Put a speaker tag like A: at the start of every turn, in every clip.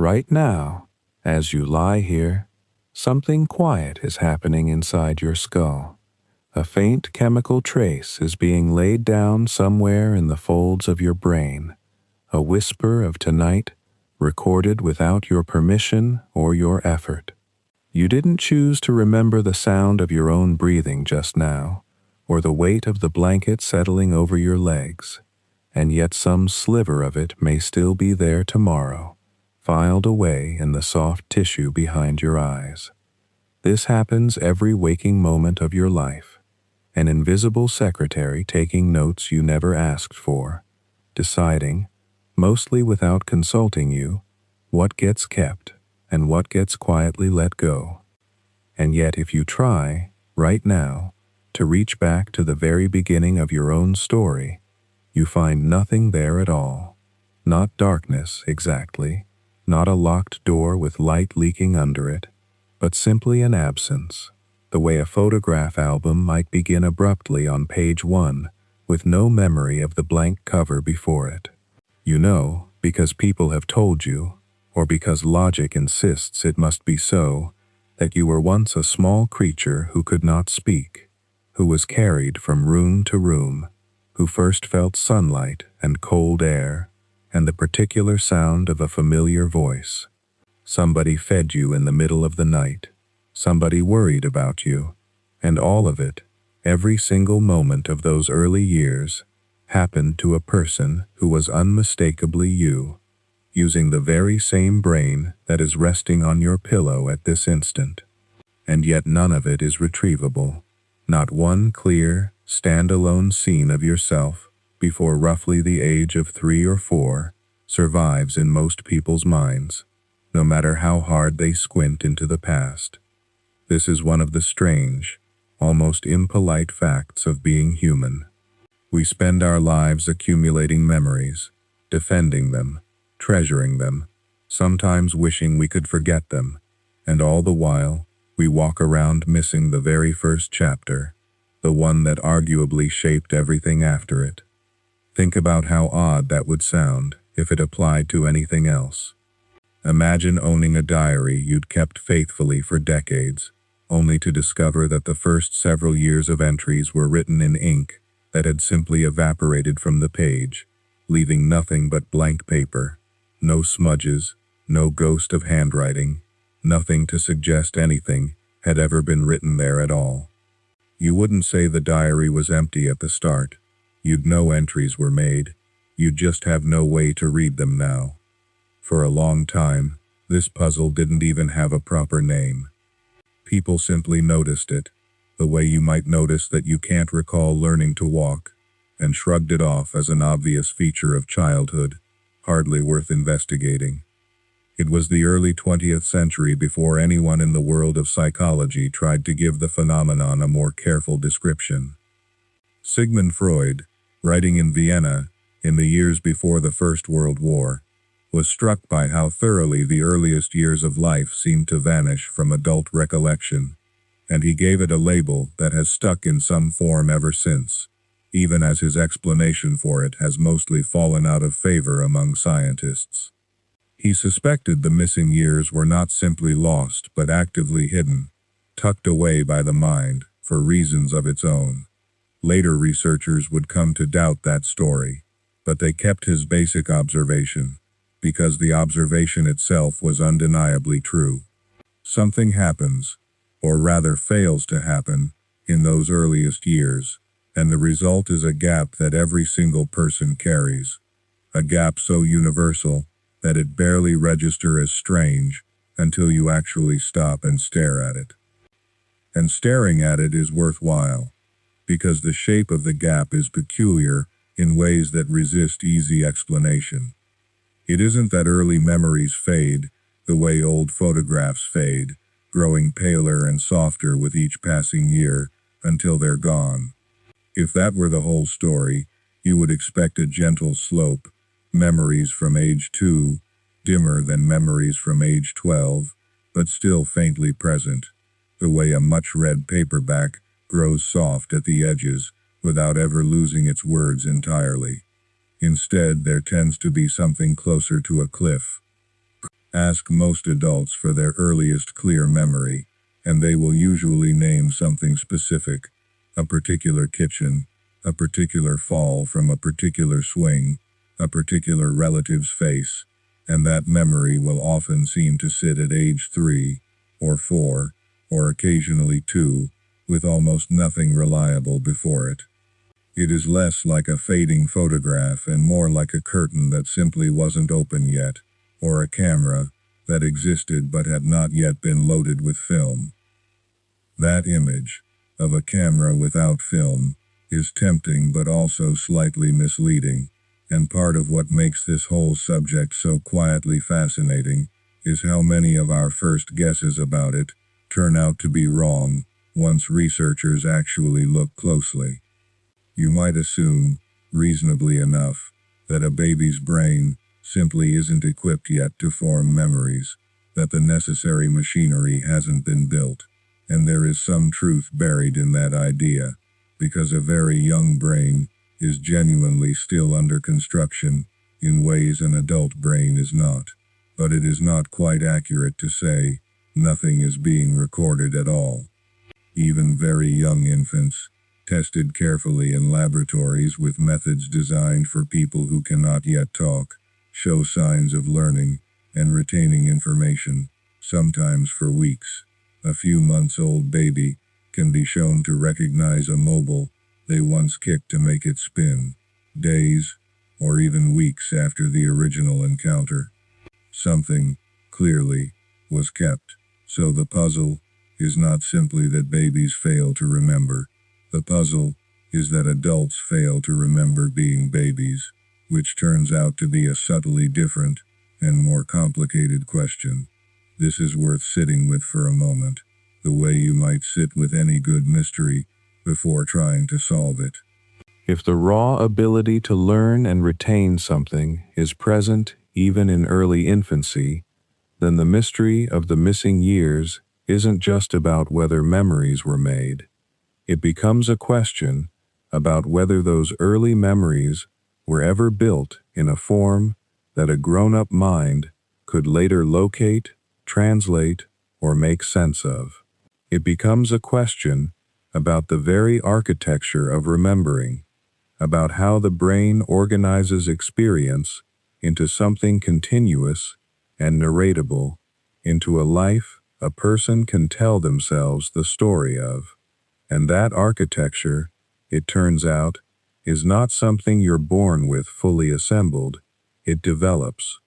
A: Right now, as you lie here, something quiet is happening inside your skull. A faint chemical trace is being laid down somewhere in the folds of your brain, a whisper of tonight, recorded without your permission or your effort. You didn't choose to remember the sound of your own breathing just now, or the weight of the blanket settling over your legs, and yet some sliver of it may still be there tomorrow, filed away in the soft tissue behind your eyes. This happens every waking moment of your life, an invisible secretary taking notes you never asked for, deciding, mostly without consulting you, what gets kept and what gets quietly let go. And yet if you try, right now, to reach back to the very beginning of your own story, you find nothing there at all. Not darkness, exactly, not a locked door with light leaking under it, but simply an absence, the way a photograph album might begin abruptly on page 1 with no memory of the blank cover before it. You know, because people have told you, or because logic insists it must be so, that you were once a small creature who could not speak, who was carried from room to room, who first felt sunlight and cold air, and the particular sound of a familiar voice. Somebody fed you in the middle of the night, somebody worried about you, and all of it, every single moment of those early years, happened to a person who was unmistakably you, using the very same brain that is resting on your pillow at this instant. And yet none of it is retrievable. Not one clear, stand-alone scene of yourself before roughly the age of 3 or 4 survives in most people's minds, no matter how hard they squint into the past. This is one of the strange, almost impolite facts of being human. We spend our lives accumulating memories, defending them, treasuring them, sometimes wishing we could forget them, and all the while, we walk around missing the very first chapter, the one that arguably shaped everything after it. Think about how odd that would sound if it applied to anything else. Imagine owning a diary you'd kept faithfully for decades, only to discover that the first several years of entries were written in ink that had simply evaporated from the page, leaving nothing but blank paper. No smudges, no ghost of handwriting, nothing to suggest anything had ever been written there at all. You wouldn't say the diary was empty at the start. You'd know entries were made. You'd just have no way to read them now. For a long time, this puzzle didn't even have a proper name. People simply noticed it, the way you might notice that you can't recall learning to walk, and shrugged it off as an obvious feature of childhood, hardly worth investigating. It was the early 20th century before anyone in the world of psychology tried to give the phenomenon a more careful description. Sigmund Freud, writing in Vienna in the years before the First World War, was struck by how thoroughly the earliest years of life seemed to vanish from adult recollection, and he gave it a label that has stuck in some form ever since, even as his explanation for it has mostly fallen out of favor among scientists. He suspected the missing years were not simply lost but actively hidden, tucked away by the mind for reasons of its own. Later researchers would come to doubt that story, but they kept his basic observation, because the observation itself was undeniably true. Something happens, or rather fails to happen, in those earliest years, and the result is a gap that every single person carries, a gap so universal that it barely registers as strange until you actually stop and stare at it. And staring at it is worthwhile, because the shape of the gap is peculiar in ways that resist easy explanation. It isn't that early memories fade the way old photographs fade, growing paler and softer with each passing year until they're gone. If that were the whole story, you would expect a gentle slope, memories from age 2, dimmer than memories from age 12, but still faintly present, the way a much-read paperback grows soft at the edges without ever losing its words entirely. Instead, there tends to be something closer to a cliff,
B: Ask most adults for their earliest clear memory, and they will usually name something specific: a particular kitchen, a particular fall from a particular swing, a particular relative's face, and that memory will often seem to sit at age 3 or 4, or occasionally 2, with almost nothing reliable before it. It is less like a fading photograph and more like a curtain that simply wasn't open yet, or a camera that existed but had not yet been loaded with film. That image, of a camera without film, is tempting but also slightly misleading, and part of what makes this whole subject so quietly fascinating is how many of our first guesses about it turn out to be wrong once researchers actually look closely. You might assume, reasonably enough, that a baby's brain simply isn't equipped yet to form memories, that the necessary machinery hasn't been built, and there is some truth buried in that idea, because a very young brain is genuinely still under construction in ways an adult brain is not. But it is not quite accurate to say nothing is being recorded at all. Even very young infants, tested carefully in laboratories with methods designed for people who cannot yet talk, show signs of learning and retaining information, sometimes for weeks. A few months old baby can be shown to recognize a mobile they once kicked to make it spin, days or even weeks after the original encounter. Something, clearly, was kept. So the puzzle is not simply that babies fail to remember. The puzzle is that adults fail to remember being babies, which turns out to be a subtly different and more complicated question. This is worth sitting with for a moment, the way you might sit with any good mystery before trying to solve it.
A: If the raw ability to learn and retain something is present even in early infancy, then the mystery of the missing years isn't just about whether memories were made. It becomes a question about whether those early memories were ever built in a form that a grown-up mind could later locate, translate, or make sense of. It becomes a question about the very architecture of remembering, about how the brain organizes experience into something continuous and narratable, into a life a person can tell themselves the story of. And that architecture, it turns out, is not something you're born with fully assembled. It develops,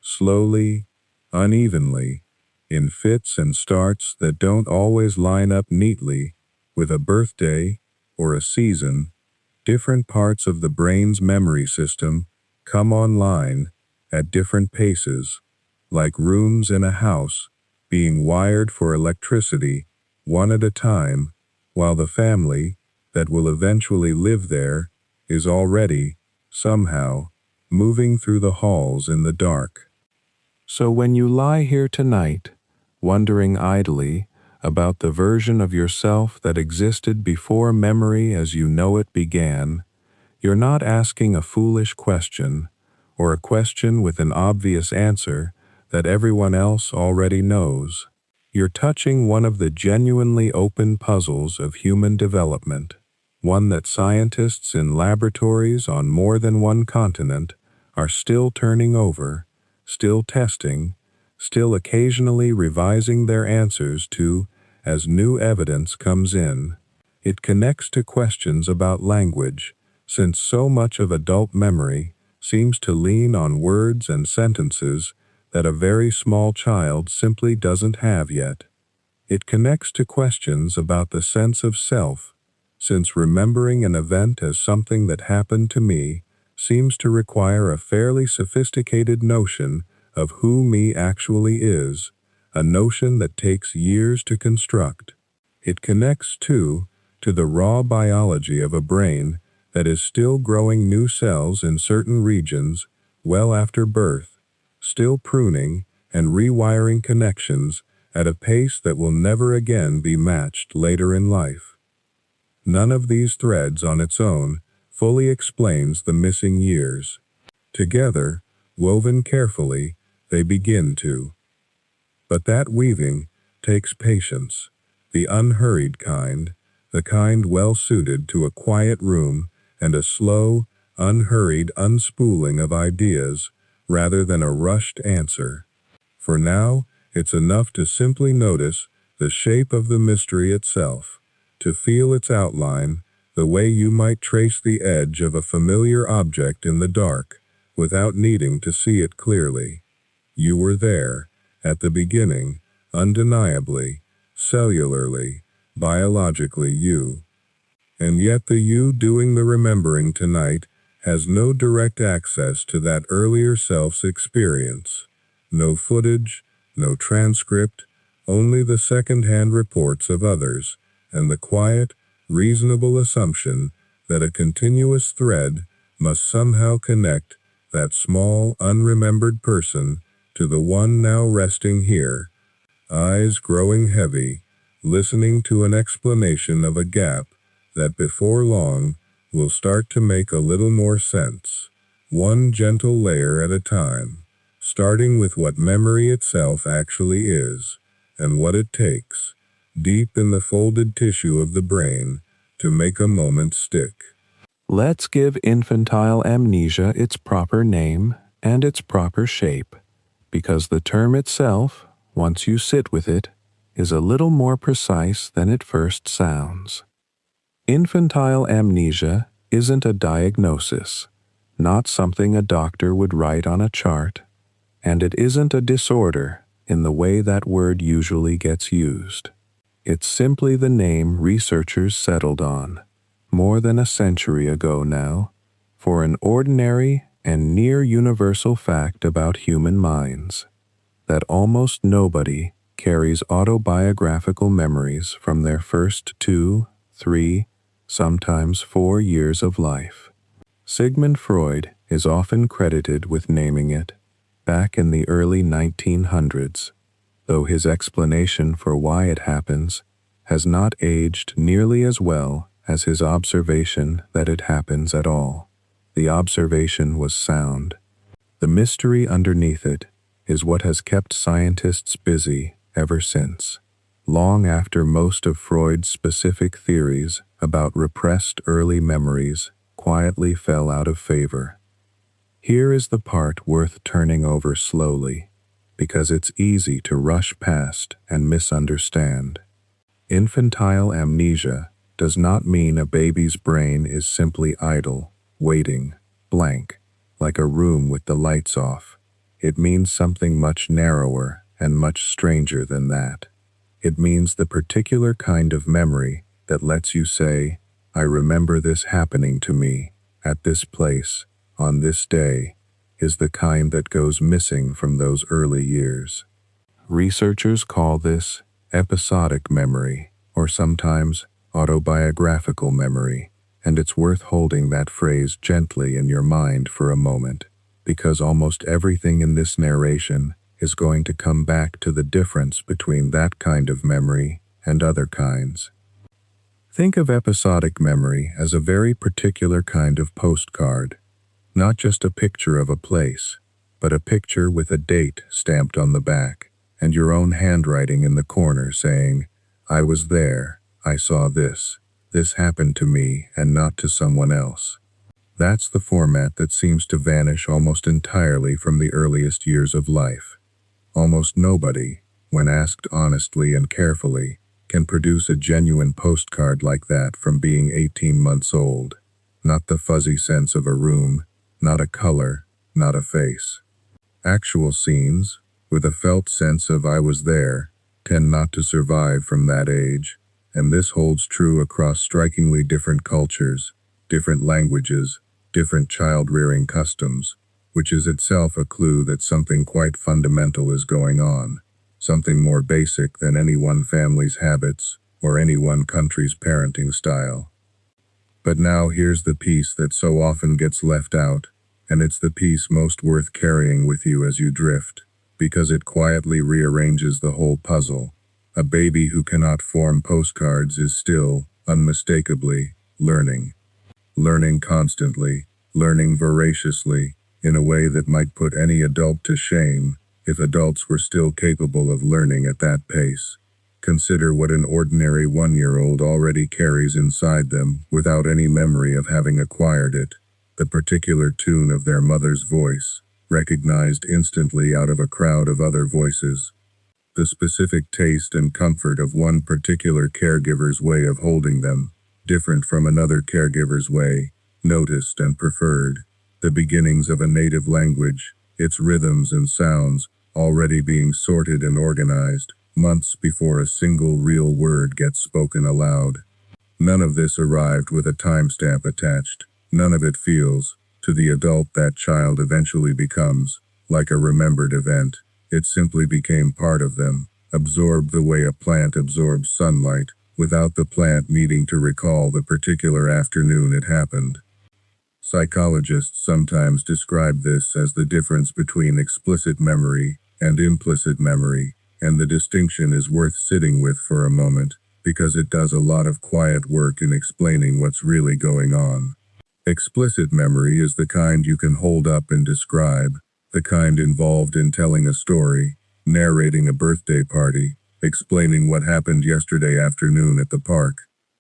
A: slowly, unevenly, in fits and starts that don't always line up neatly with a birthday or a season. Different parts of the brain's memory system come online at different paces, like rooms in a house being wired for electricity one at a time, while the family that will eventually live there is already, somehow, moving through the halls in the dark. So when you lie here tonight, wondering idly about the version of yourself that existed before memory as you know it began, you're not asking a foolish question, or a question with an obvious answer that everyone else already knows. You're touching one of the genuinely open puzzles of human development, one that scientists in laboratories on more than one continent are still turning over, still testing, still occasionally revising their answers to as new evidence comes in. It connects to questions about language, since so much of adult memory seems to lean on words and sentences that a very small child simply doesn't have yet. It connects to questions about the sense of self, since remembering an event as something that happened to me seems to require a fairly sophisticated notion of who me actually is, a notion that takes years to construct. It connects, too, to the raw biology of a brain that is still growing new cells in certain regions well after birth, still pruning and rewiring connections at a pace that will never again be matched later in life. None of these threads on its own fully explains the missing years. Together, woven carefully,
B: They begin to. But that weaving takes patience, the unhurried kind, the kind well suited to a quiet room and a slow, unhurried unspooling of ideas rather than a rushed answer. For now, it's enough to simply notice the shape of the mystery itself, to feel its outline, the way you might trace the edge of a familiar object in the dark, without needing to see it clearly. You were there, at the beginning, undeniably, cellularly, biologically you. And yet the you doing the remembering tonight has no direct access to that earlier self's experience. No footage, no transcript, only the second-hand reports of others, and the quiet, reasonable assumption that a continuous thread must somehow connect that small, unremembered person to the one now resting here, eyes growing heavy, listening to an explanation of a gap that before long will start to make a little more sense, one gentle layer at a time, starting with what memory itself actually is, and what it takes, deep in the folded tissue of the brain, to make a moment stick.
A: Let's give infantile amnesia its proper name and its proper shape, because the term itself, once you sit with it, is a little more precise than it first sounds. Infantile amnesia isn't a diagnosis, not something a doctor would write on a chart, and it isn't a disorder in the way that word usually gets used. It's simply the name researchers settled on, more than a century ago now, for an ordinary and near universal fact about human minds, that almost nobody carries autobiographical memories from their first 2, 3, sometimes 4 years of life. Sigmund Freud is often credited with naming it back in the early 1900s, though his explanation for why it happens has not aged nearly as well as his observation that it happens at all. The observation was sound. The mystery underneath it is what has kept scientists busy ever since, long after most of Freud's specific theories about repressed early memories quietly fell out of favor. Here is the part worth turning over slowly, because it's easy to rush past and misunderstand. Infantile amnesia does not mean a baby's brain is simply idle, waiting, blank, like a room with the lights off. It means something much narrower and much stranger than that. It means the particular kind of memory that lets you say, I remember this happening to me, at this place, on this day, is the kind that goes missing from those early years. Researchers call this episodic memory, or sometimes autobiographical memory, and it's worth holding that phrase gently in your mind for a moment, because almost everything in this narration is going to come back to the difference between that kind of memory and other kinds. Think of episodic memory as a very particular kind of postcard, not just a picture of a place, but a picture with a date stamped on the back, and your own handwriting in the corner saying, I was there, I saw this happened to me and not to someone else. That's the format that seems to vanish almost entirely from the earliest years of life. Almost nobody, when asked honestly and carefully, can produce a genuine postcard like that from being 18 months old. Not the fuzzy sense of a room, not a color, not a face. Actual scenes, with a felt sense of I was there, tend not to survive from that age, and this holds true across strikingly different cultures, different languages, different child-rearing customs, which is itself a clue that something quite fundamental is going on, something more basic than any one family's habits or any one country's parenting style. But now here's the piece that so often gets left out, and it's the piece most worth carrying with you as you drift, because it quietly rearranges the whole puzzle. A baby who cannot form postcards is still, unmistakably, learning. Learning constantly, learning voraciously, in a way that might put any adult to shame,
B: If adults were still capable of learning at that pace, consider what an ordinary 1-year-old already carries inside them without any memory of having acquired it. The particular tune of their mother's voice, recognized instantly out of a crowd of other voices. The specific taste and comfort of one particular caregiver's way of holding them, different from another caregiver's way, noticed and preferred. The beginnings of a native language, its rhythms and sounds, already being sorted and organized, months before a single real word gets spoken aloud. None of this arrived with a timestamp attached. None of it feels, to the adult that child eventually becomes, like a remembered event. It simply became part of them, absorbed the way a plant absorbs sunlight, without the plant needing to recall the particular afternoon it happened. Psychologists sometimes describe this as the difference between explicit memory and implicit memory, and the distinction is worth sitting with for a moment, because it does a lot of quiet work in explaining what's really going on. Explicit memory is the kind you can hold up and describe, the kind involved in telling a story, narrating a birthday party, explaining what happened yesterday afternoon at the park.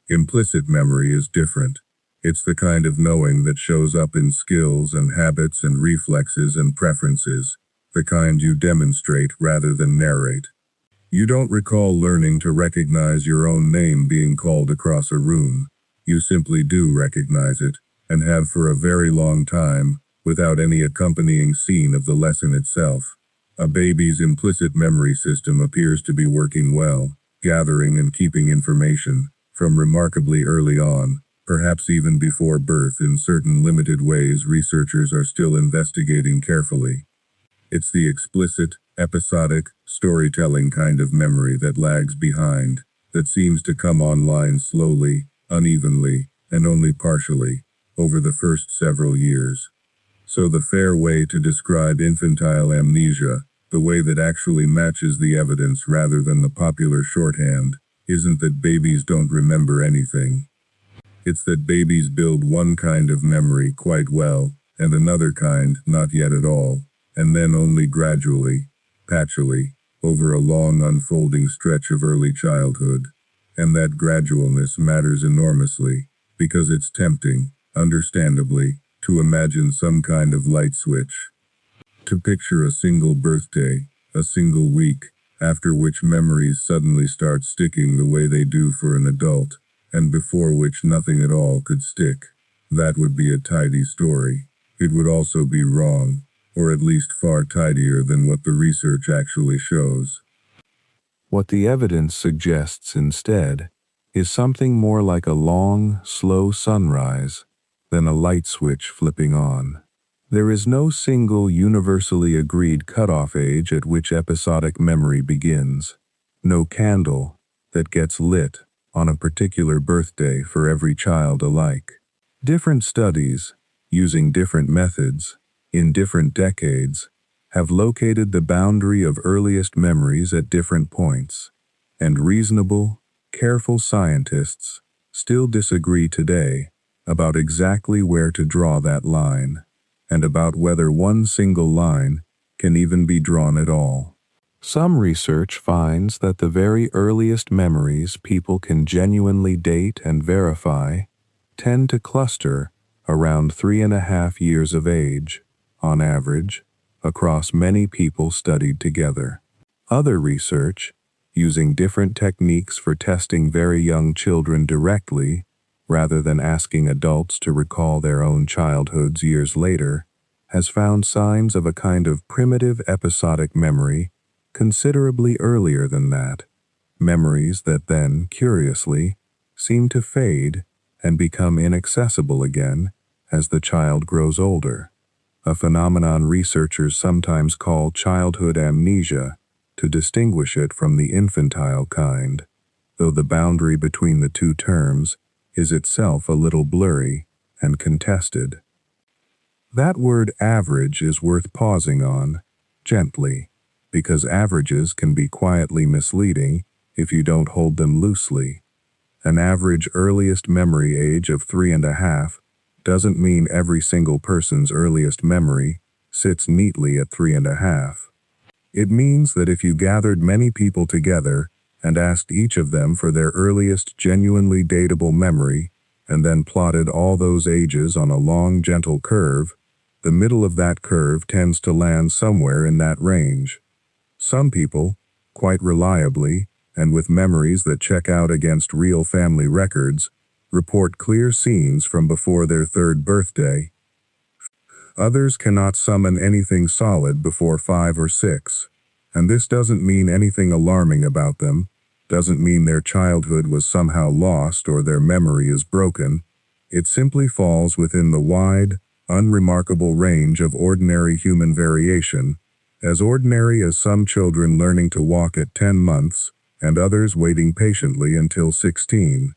B: Implicit memory is different. It's the kind of knowing that shows up in skills and habits and reflexes and preferences, the kind you demonstrate rather than narrate. You don't recall learning to recognize your own name being called across a room. You simply do recognize it, and have for a very long time, without any accompanying scene of the lesson itself. A baby's implicit memory system appears to be working well, gathering and keeping information, from remarkably early on, perhaps even before birth in certain limited ways researchers are still investigating carefully. It's the explicit, episodic, storytelling kind of memory that lags behind, that seems to come online slowly, unevenly, and only partially, over the first several years. So the fair way to describe infantile amnesia, the way that actually matches the evidence rather than the popular shorthand, isn't that babies don't remember anything. It's that babies build one kind of memory quite well, and another kind not yet at all, and then only gradually, patchily, over a long unfolding stretch of early childhood. And that gradualness matters enormously, because it's tempting, understandably, to imagine some kind of light switch. To picture a single birthday, a single week, after which memories suddenly start sticking the way they do for an adult, and before which nothing at all could stick. That would be a tidy story. It would also be wrong, or at least far tidier than what the research actually shows.
A: What the evidence suggests instead is something more like a long, slow sunrise than a light switch flipping on. There is no single universally agreed cutoff age at which episodic memory begins, no candle that gets lit on a particular birthday for every child alike. Different studies, using different methods, in different decades, have located the boundary of earliest memories at different points, and reasonable, careful scientists still disagree today about exactly where to draw that line, and about whether one single line can even be drawn at all. Some research finds that the very earliest memories people can genuinely date and verify tend to cluster around 3.5 years of age, on average, across many people studied together. Other research, using different techniques for testing very young children directly, rather than asking adults to recall their own childhoods years later, has found signs of a kind of primitive episodic memory considerably earlier than that, memories that then, curiously, seem to fade and become inaccessible again as the child grows older, a phenomenon researchers sometimes call childhood amnesia to distinguish it from the infantile kind, though the boundary between the two terms is itself a little blurry and contested. That word average is worth pausing on, gently, because averages can be quietly misleading if you don't hold them loosely. An average earliest memory age of 3.5 doesn't mean every single person's earliest memory sits neatly at 3.5.
B: It means that if you gathered many people together and asked each of them for their earliest genuinely datable memory, and then plotted all those ages on a long, gentle curve, the middle of that curve tends to land somewhere in that range. Some people, quite reliably, and with memories that check out against real family records, report clear scenes from before their third birthday. Others cannot summon anything solid before 5 or 6, and this doesn't mean anything alarming about them, doesn't mean their childhood was somehow lost or their memory is broken. It simply falls within the wide, unremarkable range of ordinary human variation, as ordinary as some children learning to walk at 10 months and others waiting patiently until 16.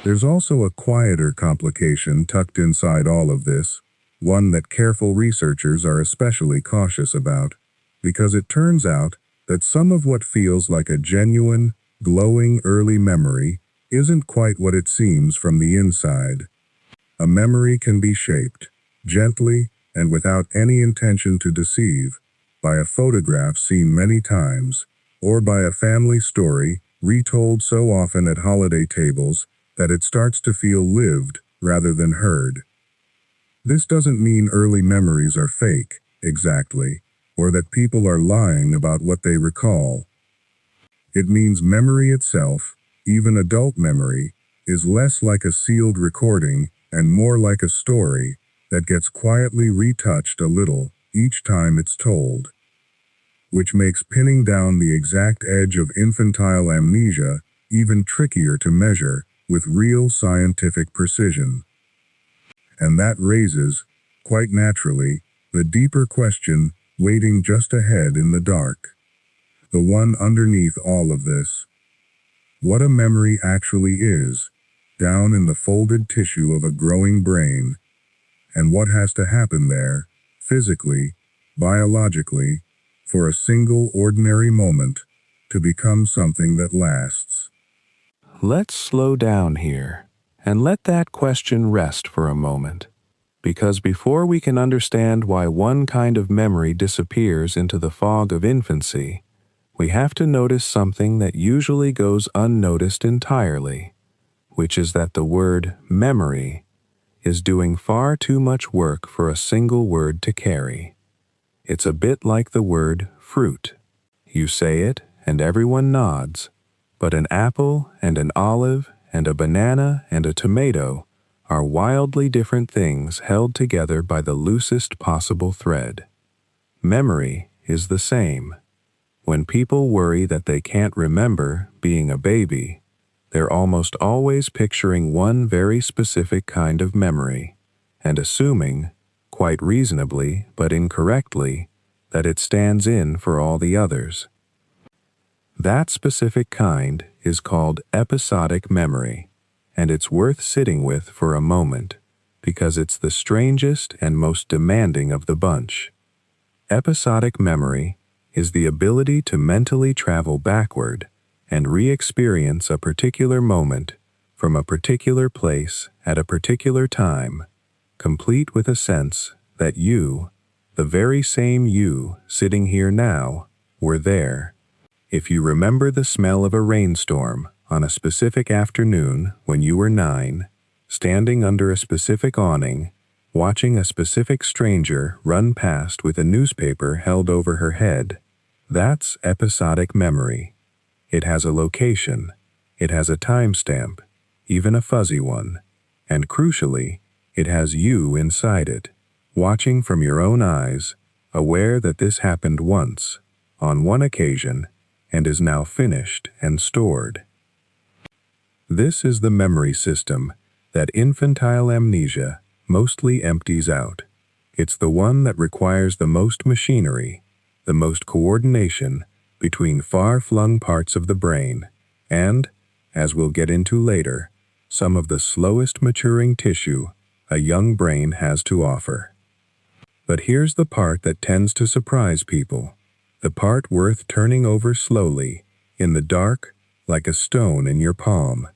B: There's also a quieter complication tucked inside all of this, one that careful researchers are especially cautious about, because it turns out that some of what feels like a genuine, glowing early memory isn't quite what it seems from the inside. A memory can be shaped, gently and without any intention to deceive, by a photograph seen many times, or by a family story retold so often at holiday tables that it starts to feel lived rather than heard. This doesn't mean early memories are fake, exactly, or that people are lying about what they recall. It means memory itself, even adult memory, is less like a sealed recording and more like a story that gets quietly retouched a little each time it's told, which makes pinning down the exact edge of infantile amnesia even trickier to measure with real scientific precision. And that raises, quite naturally, the deeper question waiting just ahead in the dark. The one underneath all of this. What a memory actually is, down in the folded tissue of a growing brain, and what has to happen there, physically, biologically, for a single ordinary moment to become something that lasts.
A: Let's slow down here and let that question rest for a moment, because before we can understand why one kind of memory disappears into the fog of infancy, we have to notice something that usually goes unnoticed entirely, which is that the word memory is doing far too much work for a single word to carry. It's a bit like the word fruit. You say it and everyone nods, but an apple and an olive and a banana and a tomato are wildly different things held together by the loosest possible thread. Memory is the same. When people worry that they can't remember being a baby, they're almost always picturing one very specific kind of memory, and assuming, quite reasonably but incorrectly, that it stands in for all the others. That specific kind is called episodic memory, and it's worth sitting with for a moment, because it's the strangest and most demanding of the bunch. Episodic memory is the ability to mentally travel backward and re-experience a particular moment from a particular place at a particular time, complete with a sense that you, the very same you sitting here now, were there. If you remember the smell of a rainstorm on a specific afternoon when you were 9, standing under a specific awning, watching a specific stranger run past with a newspaper held over her head, that's episodic memory. It has a location, it has a timestamp, even a fuzzy one, and crucially, it has you inside it, watching from your own eyes, aware that this happened once, on one occasion, and is now finished and stored. This is the memory system that infantile amnesia mostly empties out. It's the one that requires the most machinery, the most coordination between far-flung parts of the brain, and, as we'll get into later, some of the slowest maturing tissue a young brain has to offer. But here's the part that tends to surprise people, the part worth turning over slowly, in the dark, like a stone in your palm.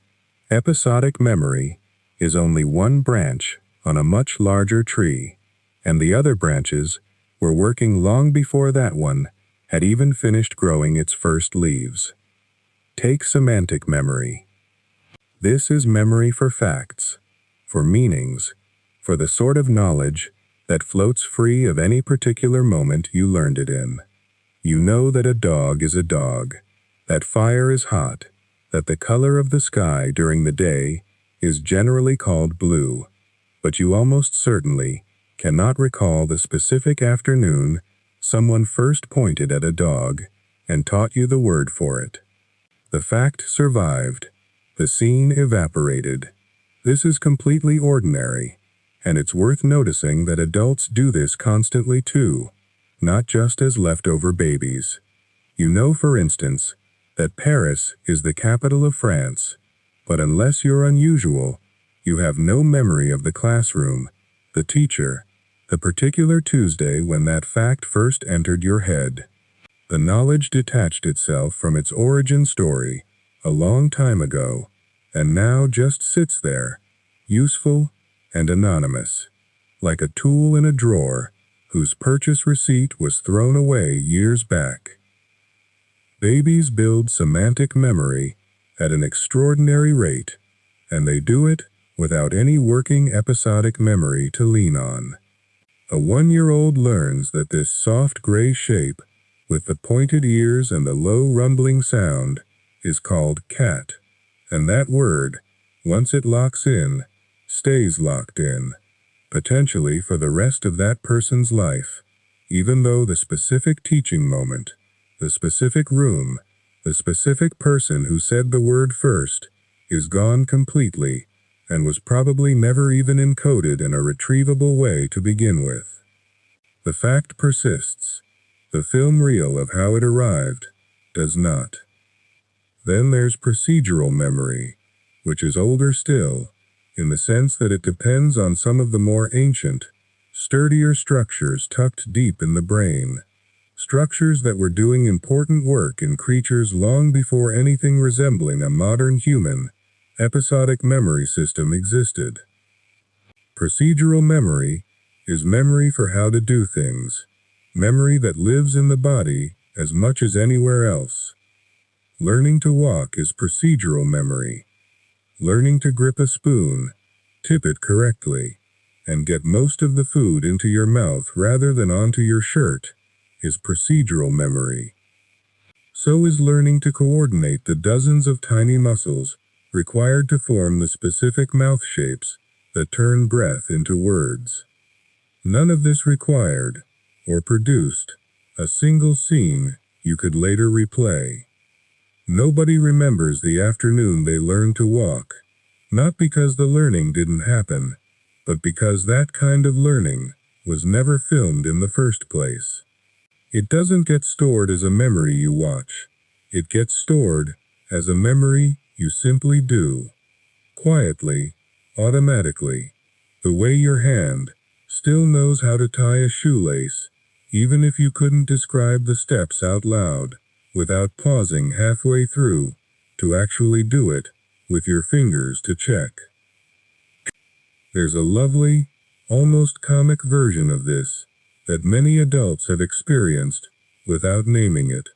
A: Episodic memory is only one branch on a much larger tree, and the other branches were working long before that one had even finished growing its first leaves. Take semantic memory. This is memory for facts, for meanings, for the sort of knowledge that floats free of any particular moment you learned it in. You know that a dog is a dog, that fire is hot, that the color of the sky during the day is generally called blue, but you almost certainly cannot recall the specific afternoon someone first pointed at a dog and taught you the word for it. The fact survived. The scene evaporated. This is completely ordinary, and it's worth noticing that adults do this constantly too, not just as leftover babies. You know, for instance, that Paris is the capital of France, but unless you're unusual, you have no memory of the classroom, the teacher, the particular Tuesday when that fact first entered your head. The knowledge detached itself from its origin story a long time ago, and now just sits there, useful and anonymous, like a tool in a drawer whose purchase receipt was thrown away years back. Babies build semantic memory at an extraordinary rate, and they do it without any working episodic memory to lean on. A 1-year-old learns that this soft gray shape, with the pointed ears and the low rumbling sound, is called cat, and that word, once it locks in, stays locked in, potentially for the rest of that person's life, even though the specific teaching moment, the specific room, the specific person who said the word first, is gone completely, and was probably never even encoded in a retrievable way to begin with. The fact persists. The film reel of how it arrived does not. Then there's procedural memory, which is older still, in the sense that it depends on some of the more ancient, sturdier structures tucked deep in the brain, structures that were doing important work in creatures long before anything resembling a modern human, episodic memory system existed. Procedural memory is memory for how to do things, memory that lives in the body as much as anywhere else. Learning to walk is procedural memory. Learning to grip a spoon, tip it correctly, and get most of the food into your mouth rather than onto your shirt is procedural memory. So is learning to coordinate the dozens of tiny muscles required to form the specific mouth shapes that turn breath into words. None of this required, or produced, a single scene you could later replay. Nobody remembers the afternoon they learned to walk, not because the learning didn't happen, but because that kind of learning was never filmed in the first place. It doesn't get stored as a memory you watch. It gets stored as a memory you simply do. Quietly, automatically, the way your hand still knows how to tie a shoelace, even if you couldn't describe the steps out loud, without pausing halfway through to actually do it with your fingers to check. There's a lovely, almost comic version of this that many adults have experienced without naming it,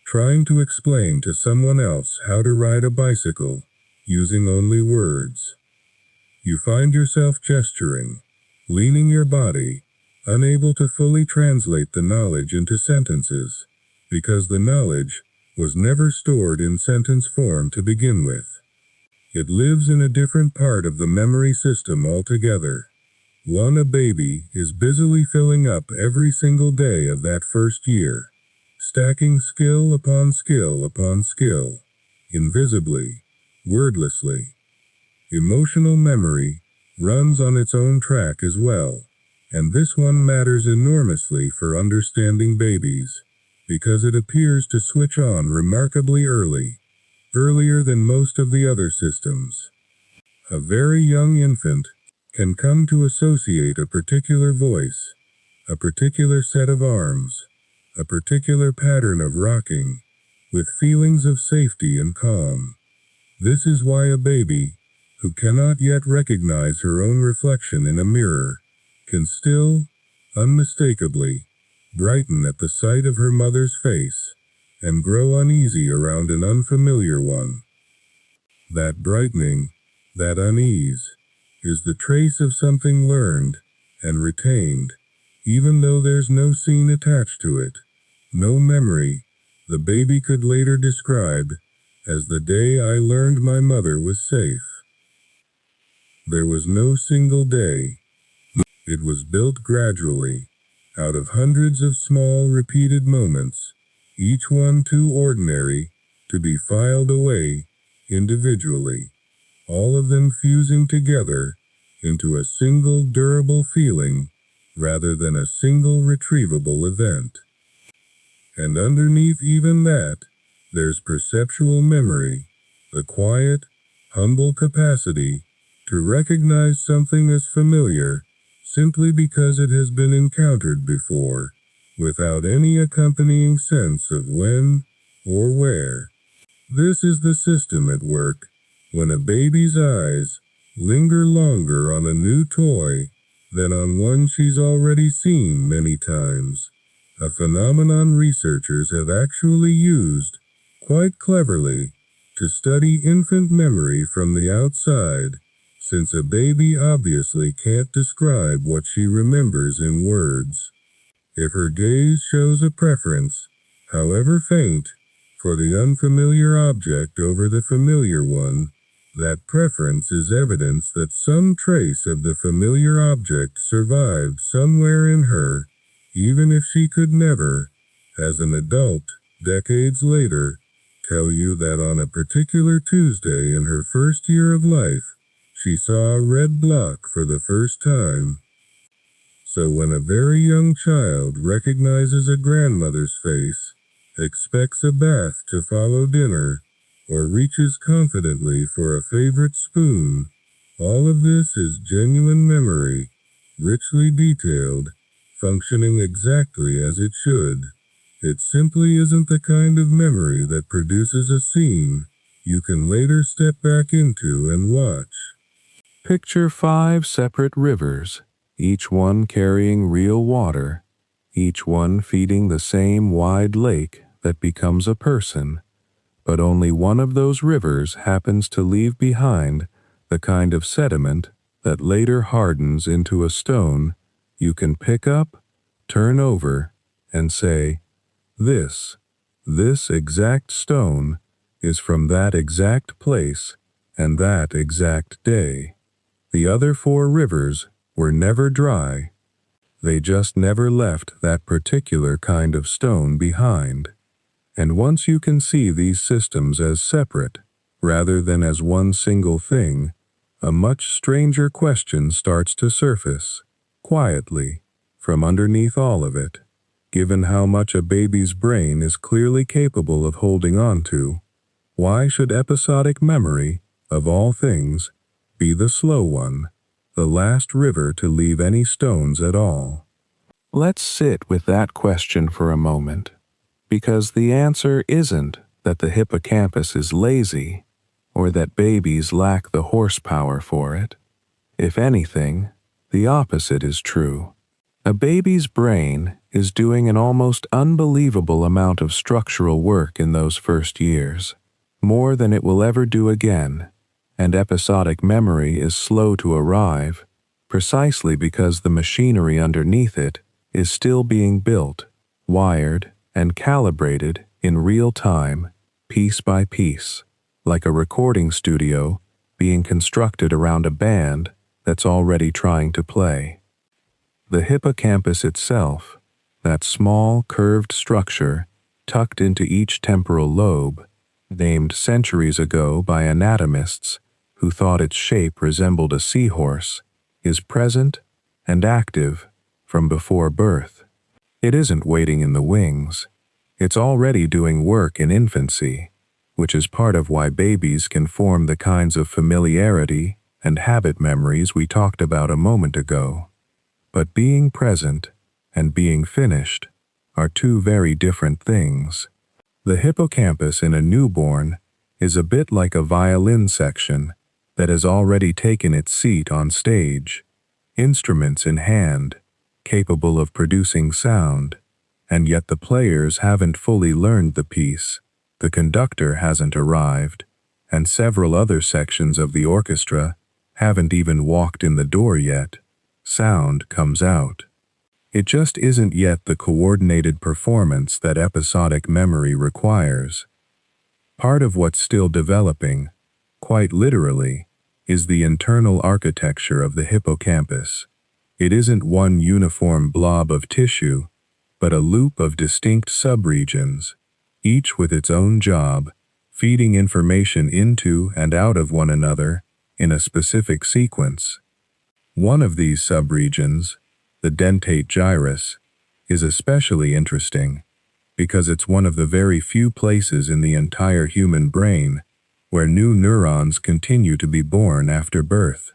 A: trying to explain to someone else how to ride a bicycle using only words. You find yourself gesturing, leaning your body, unable to fully translate the knowledge into sentences, because the knowledge was never stored in sentence form to begin with. It lives in a different part of the memory system altogether. One a baby is busily filling up every single day of that first year, stacking skill upon skill upon skill, invisibly, wordlessly. Emotional memory runs on its own track as well, and this one matters enormously for understanding babies, because it appears to switch on remarkably early, earlier than most of the other systems. A very young infant can come to associate a particular voice, a particular set of arms, a particular pattern of rocking, with feelings of safety and calm. This is why a baby, who cannot yet recognize her own reflection in a mirror, can still, unmistakably,
B: brighten at the sight of her mother's face, and grow uneasy around an unfamiliar one. That brightening, that unease, is the trace of something learned and retained, even though there's no scene attached to it, no memory. The baby could later describe as the day I learned my mother was safe. There was no single day. It was built gradually, out of hundreds of small repeated moments, each one too ordinary to be filed away individually, all of them fusing together into a single durable feeling rather than a single retrievable event. And underneath even that, there's perceptual memory, the quiet, humble capacity to recognize something as familiar simply because it has been encountered before, without any accompanying sense of when or where. This is the system at work when a baby's eyes linger longer on a new toy than on one she's already seen many times, a phenomenon researchers have actually used, quite cleverly, to study infant memory from the outside, since a baby obviously can't describe what she remembers in words. If her gaze shows a preference, however faint, for the unfamiliar object over the familiar one, that preference is evidence that some trace of the familiar object survived somewhere in her, even if she could never, as an adult, decades later, tell you that on a particular Tuesday in her first year of life, she saw a red block for the first time. So when a very young child recognizes a grandmother's face, expects a bath to follow dinner, or reaches confidently for a favorite spoon, all of this is genuine memory, richly detailed, functioning exactly as it should. It simply isn't the kind of memory that produces a scene you can later step back into and watch.
A: Picture 5 separate rivers, each one carrying real water, each one feeding the same wide lake that becomes a person, but only one of those rivers happens to leave behind the kind of sediment that later hardens into a stone you can pick up, turn over, and say, this exact stone is from that exact place and that exact day. The other 4 rivers were never dry. They just never left that particular kind of stone behind. And once you can see these systems as separate, rather than as one single thing, a much stranger question starts to surface, quietly, from underneath all of it. Given how much a baby's brain is clearly capable of holding on to, why should episodic memory, of all things, be the slow one, the last river to leave any stones at all? Let's sit with that question for a moment, because the answer isn't that the hippocampus is lazy, or that babies lack the horsepower for it. If anything, the opposite is true. A baby's brain is doing an almost unbelievable amount of structural work in those first years, more than it will ever do again, and episodic memory is slow to arrive, precisely because the machinery underneath it is still being built, wired, and calibrated in real time, piece by piece, like a recording studio being constructed around a band that's already trying to play. The hippocampus itself, that small curved structure tucked into each temporal lobe, named centuries ago by anatomists who thought its shape resembled a seahorse, is present and active from before birth. It isn't waiting in the wings. It's already doing work in infancy, which is part of why babies can form the kinds of familiarity and habit memories we talked about a moment ago. But being present and being finished are 2 very different things. The hippocampus in a newborn is a bit like a violin section that has already taken its seat on stage, instruments in hand, capable of producing sound, and yet the players haven't fully learned the piece, the conductor hasn't arrived, and several other sections of the orchestra haven't even walked in the door yet. Sound comes out. It just isn't yet the coordinated performance that episodic memory requires. Part of what's still developing, quite literally, is the internal architecture of the hippocampus. It isn't one uniform blob of tissue, but a loop of distinct subregions, each with its own job, feeding information into and out of one another in a specific sequence. One of these subregions, the dentate gyrus, is especially interesting because it's one of the very few places in the entire human brain where new neurons continue to be born after birth,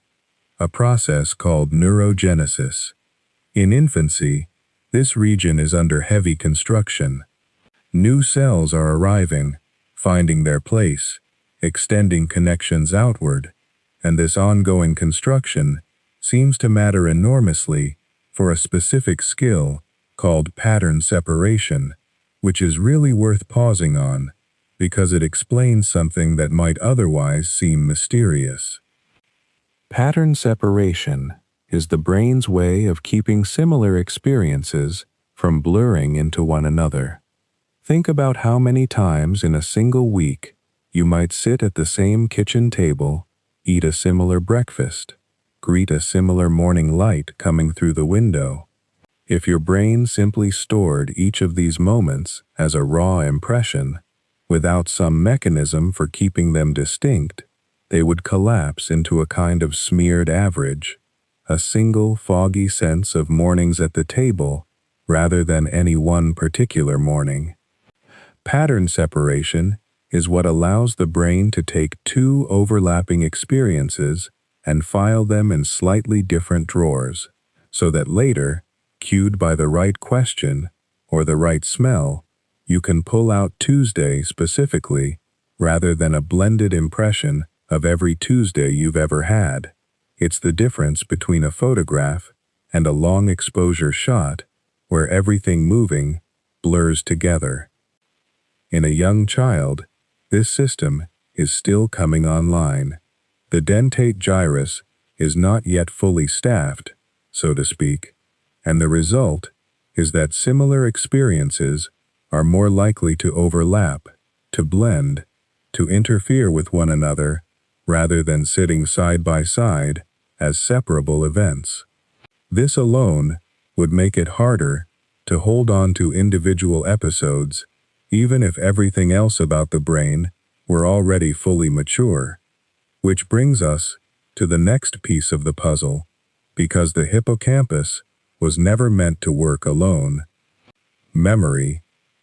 A: a process called neurogenesis. In infancy, this region is under heavy construction. New cells are arriving, finding their place, extending connections outward, and this ongoing construction seems to matter enormously for a specific skill called pattern separation, which is really worth pausing on because it explains something that might otherwise seem mysterious. Pattern separation is the brain's way of keeping similar experiences from blurring into one another. Think about how many times in a single week you might sit at the same kitchen table, eat a similar breakfast, greet a similar morning light coming through the window. If your brain simply stored each of these moments as a raw impression, without some mechanism for keeping them distinct, they would collapse into a kind of smeared average, a single foggy sense of mornings at the table rather than any one particular morning. Pattern separation is what allows the brain to take two overlapping experiences and file them in slightly different drawers, so that later, cued by the right question or the right smell, you can pull out Tuesday specifically rather than a blended impression of every Tuesday you've ever had. It's the difference between a photograph and a long exposure shot where everything moving blurs together. In a young child, this system is still coming online. The dentate gyrus is not yet fully staffed, so to speak, and the result is that similar experiences are more likely to overlap, to blend, to interfere with one another, rather than sitting side by side as separable events. This alone would make it harder to hold on to individual episodes, even if everything else about the brain were already fully mature. Which brings us to the next piece of the puzzle, because the hippocampus was never meant to work alone. Memory,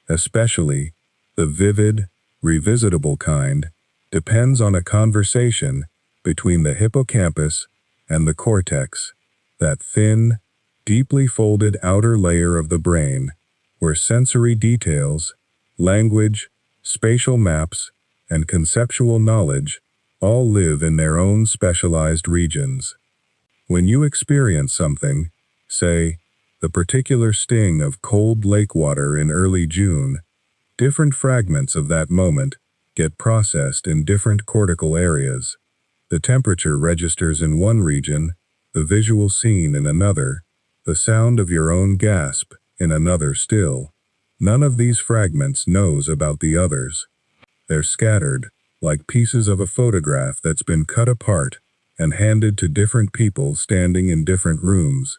A: especially the vivid, revisitable kind, depends on a conversation between the hippocampus and the cortex, that thin, deeply folded outer layer of the brain where sensory details, language, spatial maps, and conceptual knowledge all live in their own specialized regions. When you experience something, say, the particular sting of cold lake water in early June, different fragments of that moment get processed in different cortical areas. The temperature registers in one region, the visual scene in another, the sound of your own gasp in another still. None of these fragments knows about the others. They're scattered, like pieces of a photograph that's been cut apart and handed to different people standing in different rooms.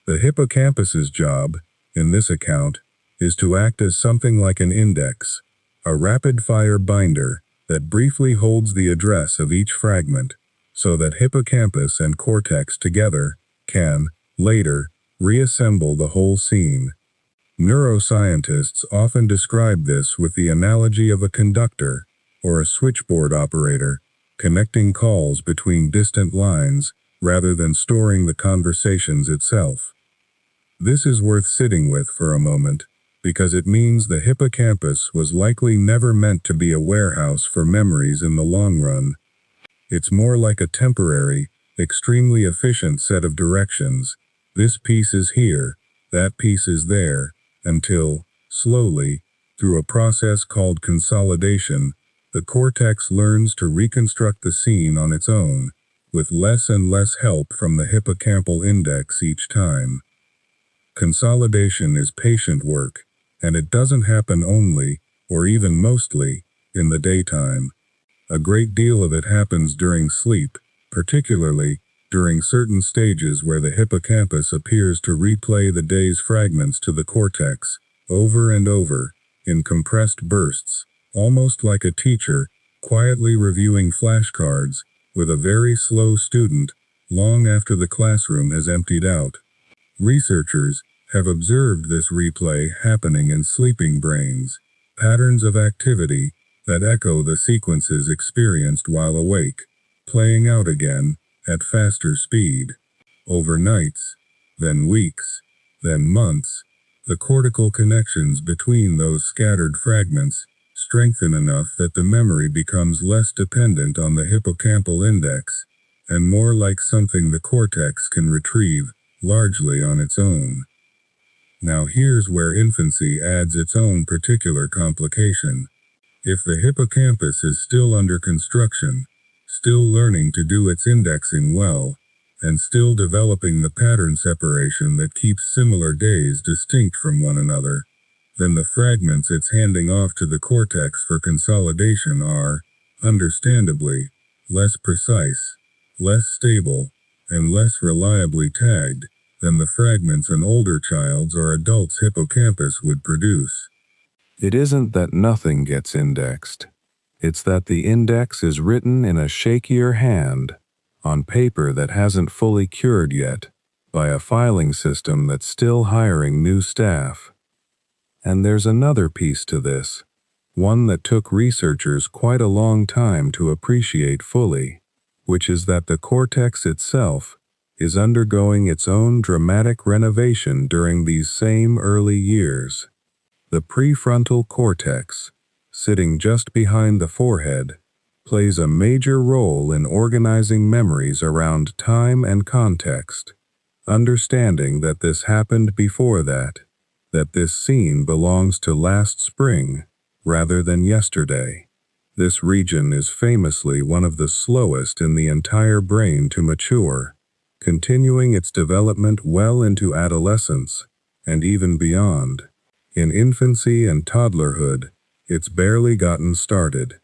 A: The hippocampus's job, in this account, is to act as something like an index, a rapid-fire binder that briefly holds the address of each fragment, so that hippocampus and cortex together can, later, reassemble the whole scene. Neuroscientists often describe this with the analogy of a conductor or a switchboard operator connecting calls between distant lines rather than storing the conversations itself. This is worth sitting with for a moment because it means the hippocampus was likely never meant to be a warehouse for memories in the long run. It's more like a temporary, extremely efficient set of directions. This piece is here, that piece is there,
B: until, slowly, through a process called consolidation, the cortex learns to reconstruct the scene on its own, with less and less help from the hippocampal index each time. Consolidation is patient work, and it doesn't happen only, or even mostly, in the daytime. A great deal of it happens during sleep, particularly during certain stages where the hippocampus appears to replay the day's fragments to the cortex, over and over, in compressed bursts, almost like a teacher quietly reviewing flashcards with a very slow student long after the classroom has emptied out. Researchers have observed this replay happening in sleeping brains, patterns of activity that echo the sequences experienced while awake, playing out again at faster speed. Over nights, then weeks, then months, the cortical connections between those scattered fragments strengthen enough that the memory becomes less dependent on the hippocampal index and more like something the cortex can retrieve largely on its own. Now here's where infancy adds its own particular complication. If the hippocampus is still under construction, still learning to do its indexing well, and still developing the pattern separation that keeps similar days distinct from one another, then the fragments it's handing off to the cortex for consolidation are, understandably, less precise, less stable, and less reliably tagged than the fragments an older child's or adult's hippocampus would produce.
A: It isn't that nothing gets indexed. It's that the index is written in a shakier hand, on paper that hasn't fully cured yet, by a filing system that's still hiring new staff. And there's another piece to this, one that took researchers quite a long time to appreciate fully, which is that the cortex itself is undergoing its own dramatic renovation during these same early years. The prefrontal cortex, sitting just behind the forehead, plays a major role in organizing memories around time and context, understanding that this happened before that this scene belongs to last spring rather than yesterday. This region is famously one of the slowest in the entire brain to mature, continuing its development well into adolescence and even beyond. In infancy and toddlerhood, it's barely gotten started.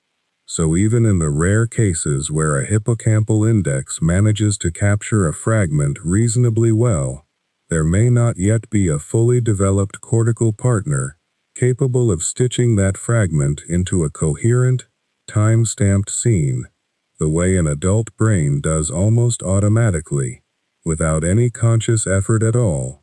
A: So even in the rare cases where a hippocampal index manages to capture a fragment reasonably well, there may not yet be a fully developed cortical partner capable of stitching that fragment into a coherent, time-stamped scene, the way an adult brain does almost automatically, without any conscious effort at all.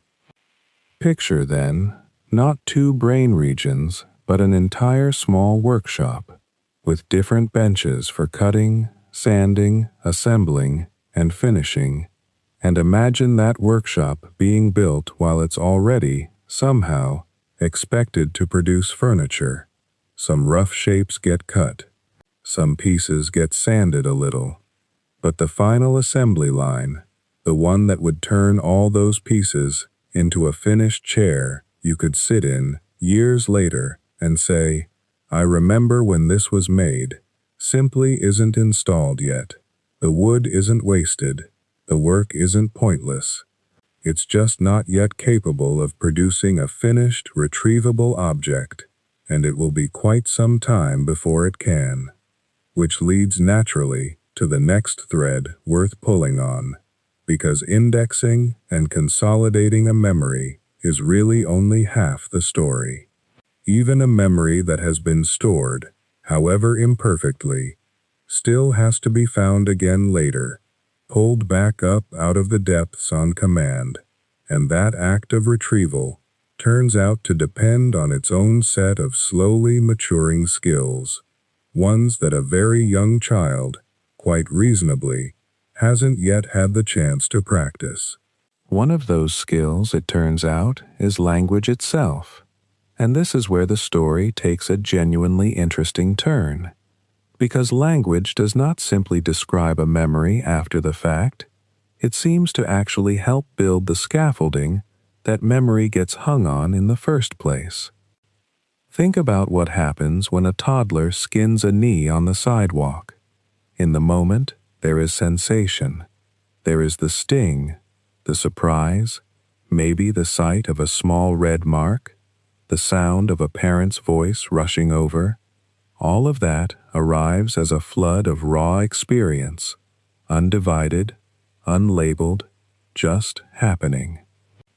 A: Picture, then, not two brain regions, but an entire small workshop, with different benches for cutting, sanding, assembling, and finishing, and imagine that workshop being built while it's already, somehow, expected to produce furniture. Some rough shapes get cut, some pieces get sanded a little, but the final assembly line, the one that would turn all those pieces into a finished chair you could sit in years later and say, "I remember when this was made," simply isn't installed yet. The wood isn't wasted. The work isn't pointless. It's just not yet capable of producing a finished, retrievable object, and it will be quite some time before it can. Which leads naturally to the next thread worth pulling on, because indexing and consolidating a memory is really only half the story. Even a memory that has been stored, however imperfectly, still has to be found again later, pulled back up out of the depths on command, and that act of retrieval turns out to depend on its own set of slowly maturing skills, ones that a very young child, quite reasonably, hasn't yet had the chance to practice. One of those skills, it turns out, is language itself. And this is where the story takes a genuinely interesting turn. Because language does not simply describe a memory after the fact, it seems to actually help build the scaffolding that memory gets hung on in the first place. Think about what happens when a toddler skins a knee on the sidewalk. In the moment, there is sensation. There is the sting, the surprise, maybe the sight of a small red mark, the sound of a parent's voice rushing over. All of that arrives as a flood of raw experience, undivided, unlabeled, just happening.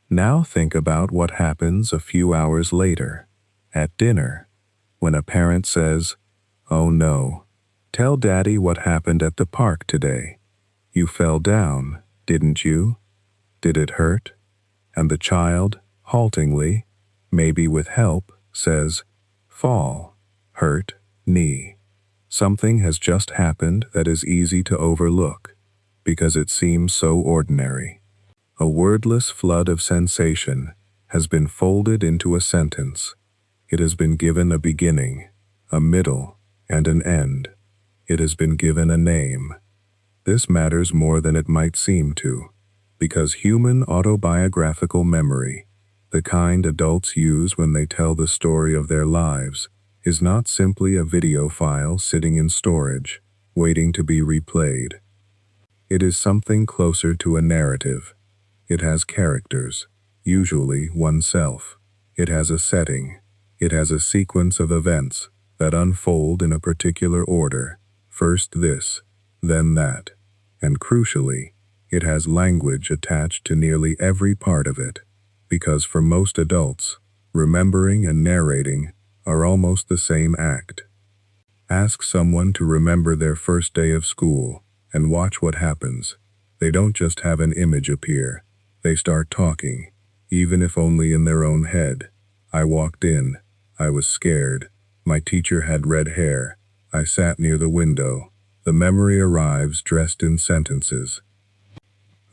A: Now think about what happens a few hours later, at dinner, when a parent says, "Oh no, tell Daddy what happened at the park today. You fell down, didn't you? Did it hurt?" And the child, haltingly, maybe with help, says, "Fall, hurt, knee." Something has just happened that is easy to overlook, because it seems so ordinary. A wordless flood of sensation has been folded into a sentence. It has been given a beginning, a middle, and an end. It has been given a name. This matters more than it might seem to, because human autobiographical memory, the kind adults use when they tell the story of their lives, is not simply a video file sitting in storage, waiting to be replayed. It is something closer to a narrative. It has characters, usually oneself. It has a setting. It has a sequence of events that unfold in a particular order, first this, then that, and crucially, it has language attached to nearly every part of it, because for most adults, remembering and narrating are almost the same act. Ask someone to remember their first day of school, and watch what happens. They don't just have an image appear. They start talking, even if only in their own head. "I walked in. I was scared. My teacher had red hair. I sat near the window." The memory arrives dressed in sentences.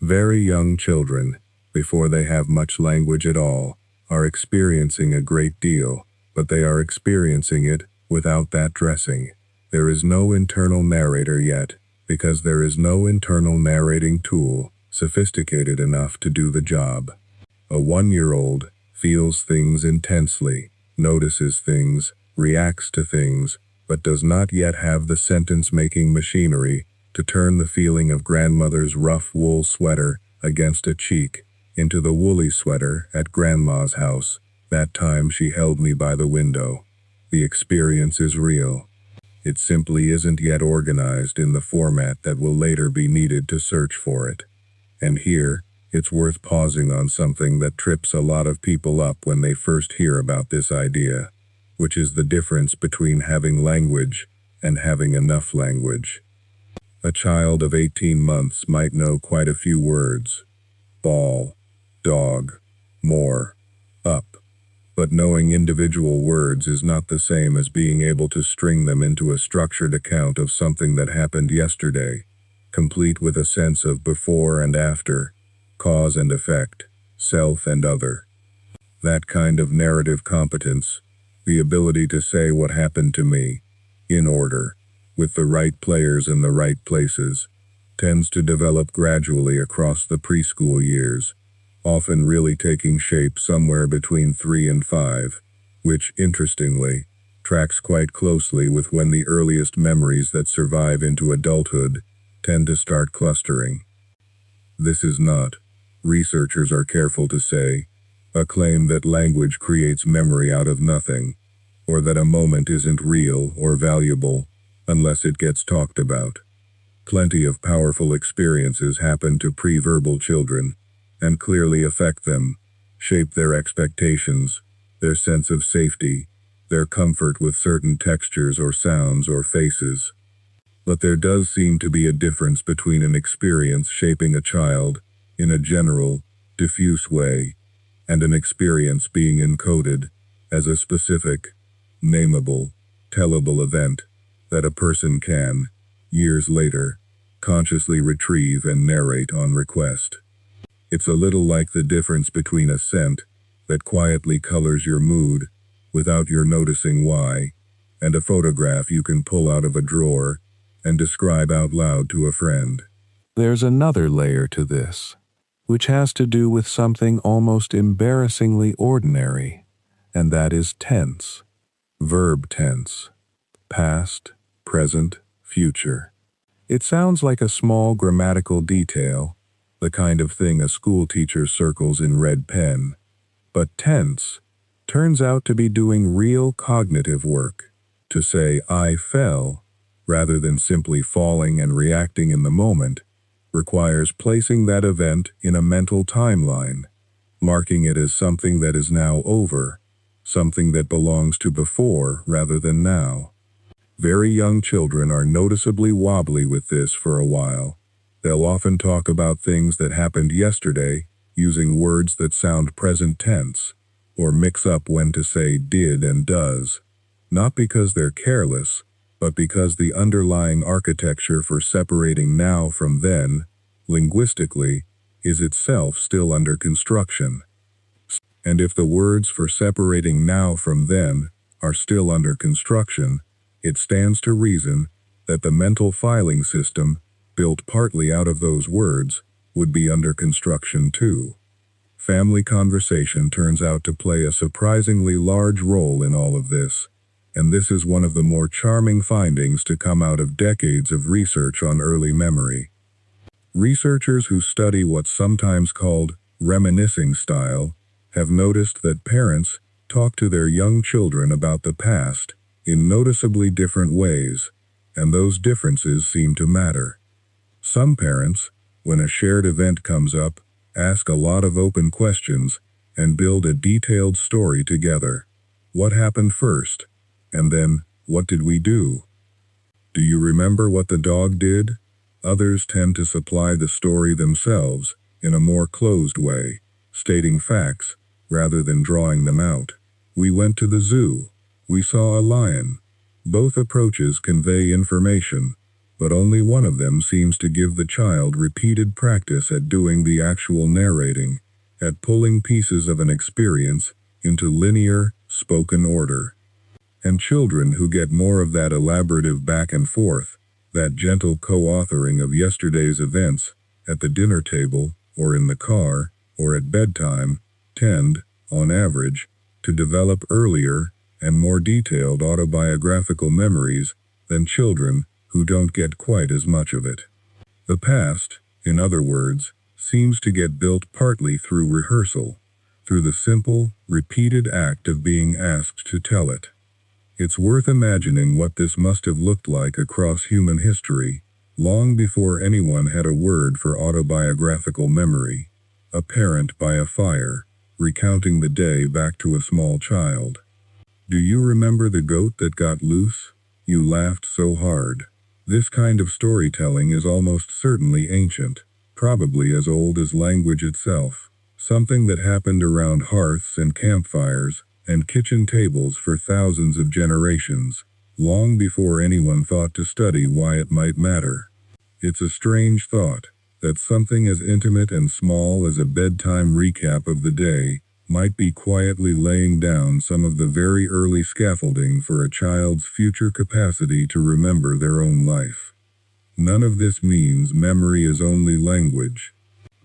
A: Very young children, before they have much language at all, are experiencing a great deal, but they are experiencing it without that dressing. There is no internal narrator yet, because there is no internal narrating tool sophisticated enough to do the job. A 1-year-old feels things intensely, notices things, reacts to things, but does not yet have the sentence-making machinery to turn the feeling of grandmother's rough wool sweater against a cheek into the woolly sweater at grandma's house, that time she held me by the window. The experience is real. It simply isn't yet organized in the format that will later be needed to search for it. And here, it's worth pausing on something that trips a lot of people up when they first hear about this idea, which is the difference between having language and having enough language. A child of 18 months might know quite a few words: ball, dog, more, up. But knowing individual words is not the same as being able to string them into a structured account of something that happened yesterday, complete with a sense of before and after, cause and effect, self and other. That kind of narrative competence, the ability to say what happened to me, in order, with the right players in the right places, tends to develop gradually across the preschool years, often really taking shape somewhere between 3 and 5, which, interestingly, tracks quite closely with when the earliest memories that survive into adulthood tend to start clustering. This is not, researchers are careful to say, a claim that language creates memory out of nothing, or that a moment isn't real or valuable unless it gets talked about. Plenty of powerful experiences happen to pre-verbal children, and clearly affect them, shape their expectations, their sense of safety, their comfort with certain textures or sounds or faces. But there does seem to be a difference between an experience shaping a child, in a general, diffuse way, and an experience being encoded as a specific, nameable, tellable event that a person can, years later, consciously retrieve and narrate on request. It's a little like the difference between a scent that quietly colors your mood without your noticing why, and a photograph you can pull out of a drawer and describe out loud to a friend. There's another layer to this. which has to do with something almost embarrassingly ordinary, and that is tense, verb tense, past, present, future. It sounds like a small grammatical detail, the kind of thing a school teacher circles in red pen, but tense turns out to be doing real cognitive work. To say I fell, rather than simply falling and reacting in the moment, requires placing that event in a mental timeline, marking it as something that is now over, something that belongs to before rather than now. Very young children are noticeably wobbly with this for a while. They'll often talk about things that happened yesterday using words that sound present tense, or mix up when to say did and does, not because they're careless, but because the underlying architecture for separating now from then, linguistically, is itself still under construction. And if the words for separating now from then are still under construction, it stands to reason that the mental filing system, built partly out of those words, would be under construction too. Family conversation turns out to play a surprisingly large role in all of this, and this is one of the more charming findings to come out of decades of research on early memory. Researchers who study what's sometimes called reminiscing style have noticed that parents talk to their young children about the past in noticeably different ways, and those differences seem to matter. Some parents, when a shared event comes up, ask a lot of open questions and build a detailed story together. What happened first? And then, what did we do? Do you remember what the dog did? Others tend to supply the story themselves in a more closed way, stating facts rather than drawing them out. We went to the zoo. We saw a lion. Both approaches convey information, but only one of them seems to give the child repeated practice at doing the actual narrating, at pulling pieces of an experience into linear, spoken order. And children who get more of that elaborative back and forth, that gentle co-authoring of yesterday's events, at the dinner table, or in the car, or at bedtime, tend, on average, to develop earlier and more detailed autobiographical memories than children who don't get quite as much of it. The past, in other words, seems to get built partly through rehearsal, through the simple, repeated act of being asked to tell it. It's worth imagining what this must have looked like across human history, long before anyone had a word for autobiographical memory. A parent by a fire, recounting the day back to a small child. Do you remember the goat that got loose? You laughed so hard. This kind of storytelling is almost certainly ancient, probably as old as language itself, something that happened around hearths and campfires and kitchen tables for thousands of generations, long before anyone thought to study why it might matter. It's a strange thought that something as intimate and small as a bedtime recap of the day might be quietly laying down some of the very early scaffolding for a child's future capacity to remember their own life. None of this means memory is only language.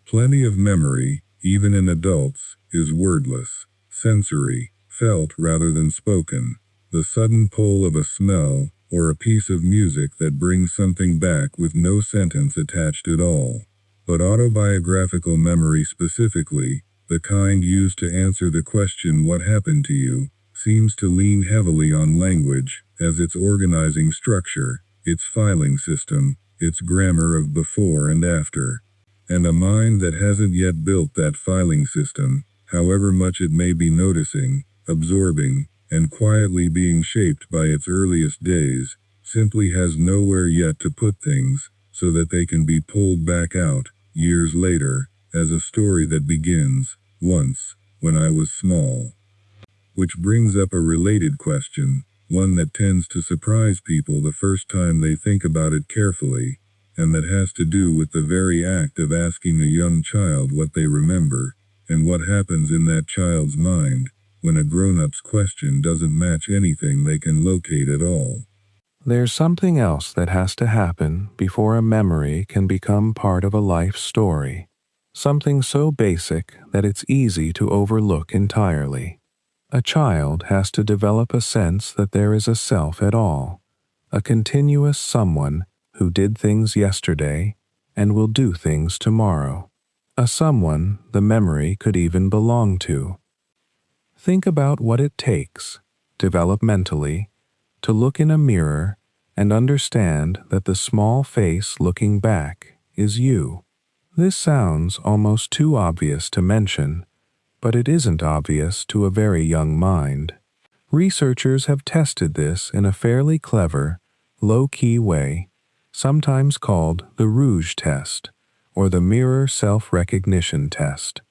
A: Plenty of memory, even in adults, is wordless, sensory, felt rather than spoken, the sudden pull of a smell or a piece of music that brings something back with no sentence attached at all. But autobiographical memory specifically, the kind used to answer the question what happened to you, seems to lean heavily on language as its organizing structure, its filing system, its grammar of before and after. And a mind that hasn't yet built that filing system, however much it may be noticing, absorbing, and quietly being shaped by its earliest days, simply has nowhere yet to put things, so that they can be pulled back out, years later, as a story that begins, once, when I was small. Which brings up a related question, one that tends to surprise people the first time they think about it carefully, and that has to do with the very act of asking a young child what they remember, and what happens in that child's mind when a grown-up's question doesn't match anything they can locate at all. There's something else that has to happen before a memory can become part of a life story, something so basic that it's easy to overlook entirely. A child has to develop a sense that there is a self at all, a continuous someone who did things yesterday and will do things tomorrow, a someone the memory could even belong to. Think about what it takes, developmentally, to look in a mirror and understand that the small face looking back is you. This sounds almost too obvious to mention, but it isn't obvious to a very young mind. Researchers have tested this in a fairly clever, low-key way, sometimes called the Rouge test, or the mirror self-recognition test.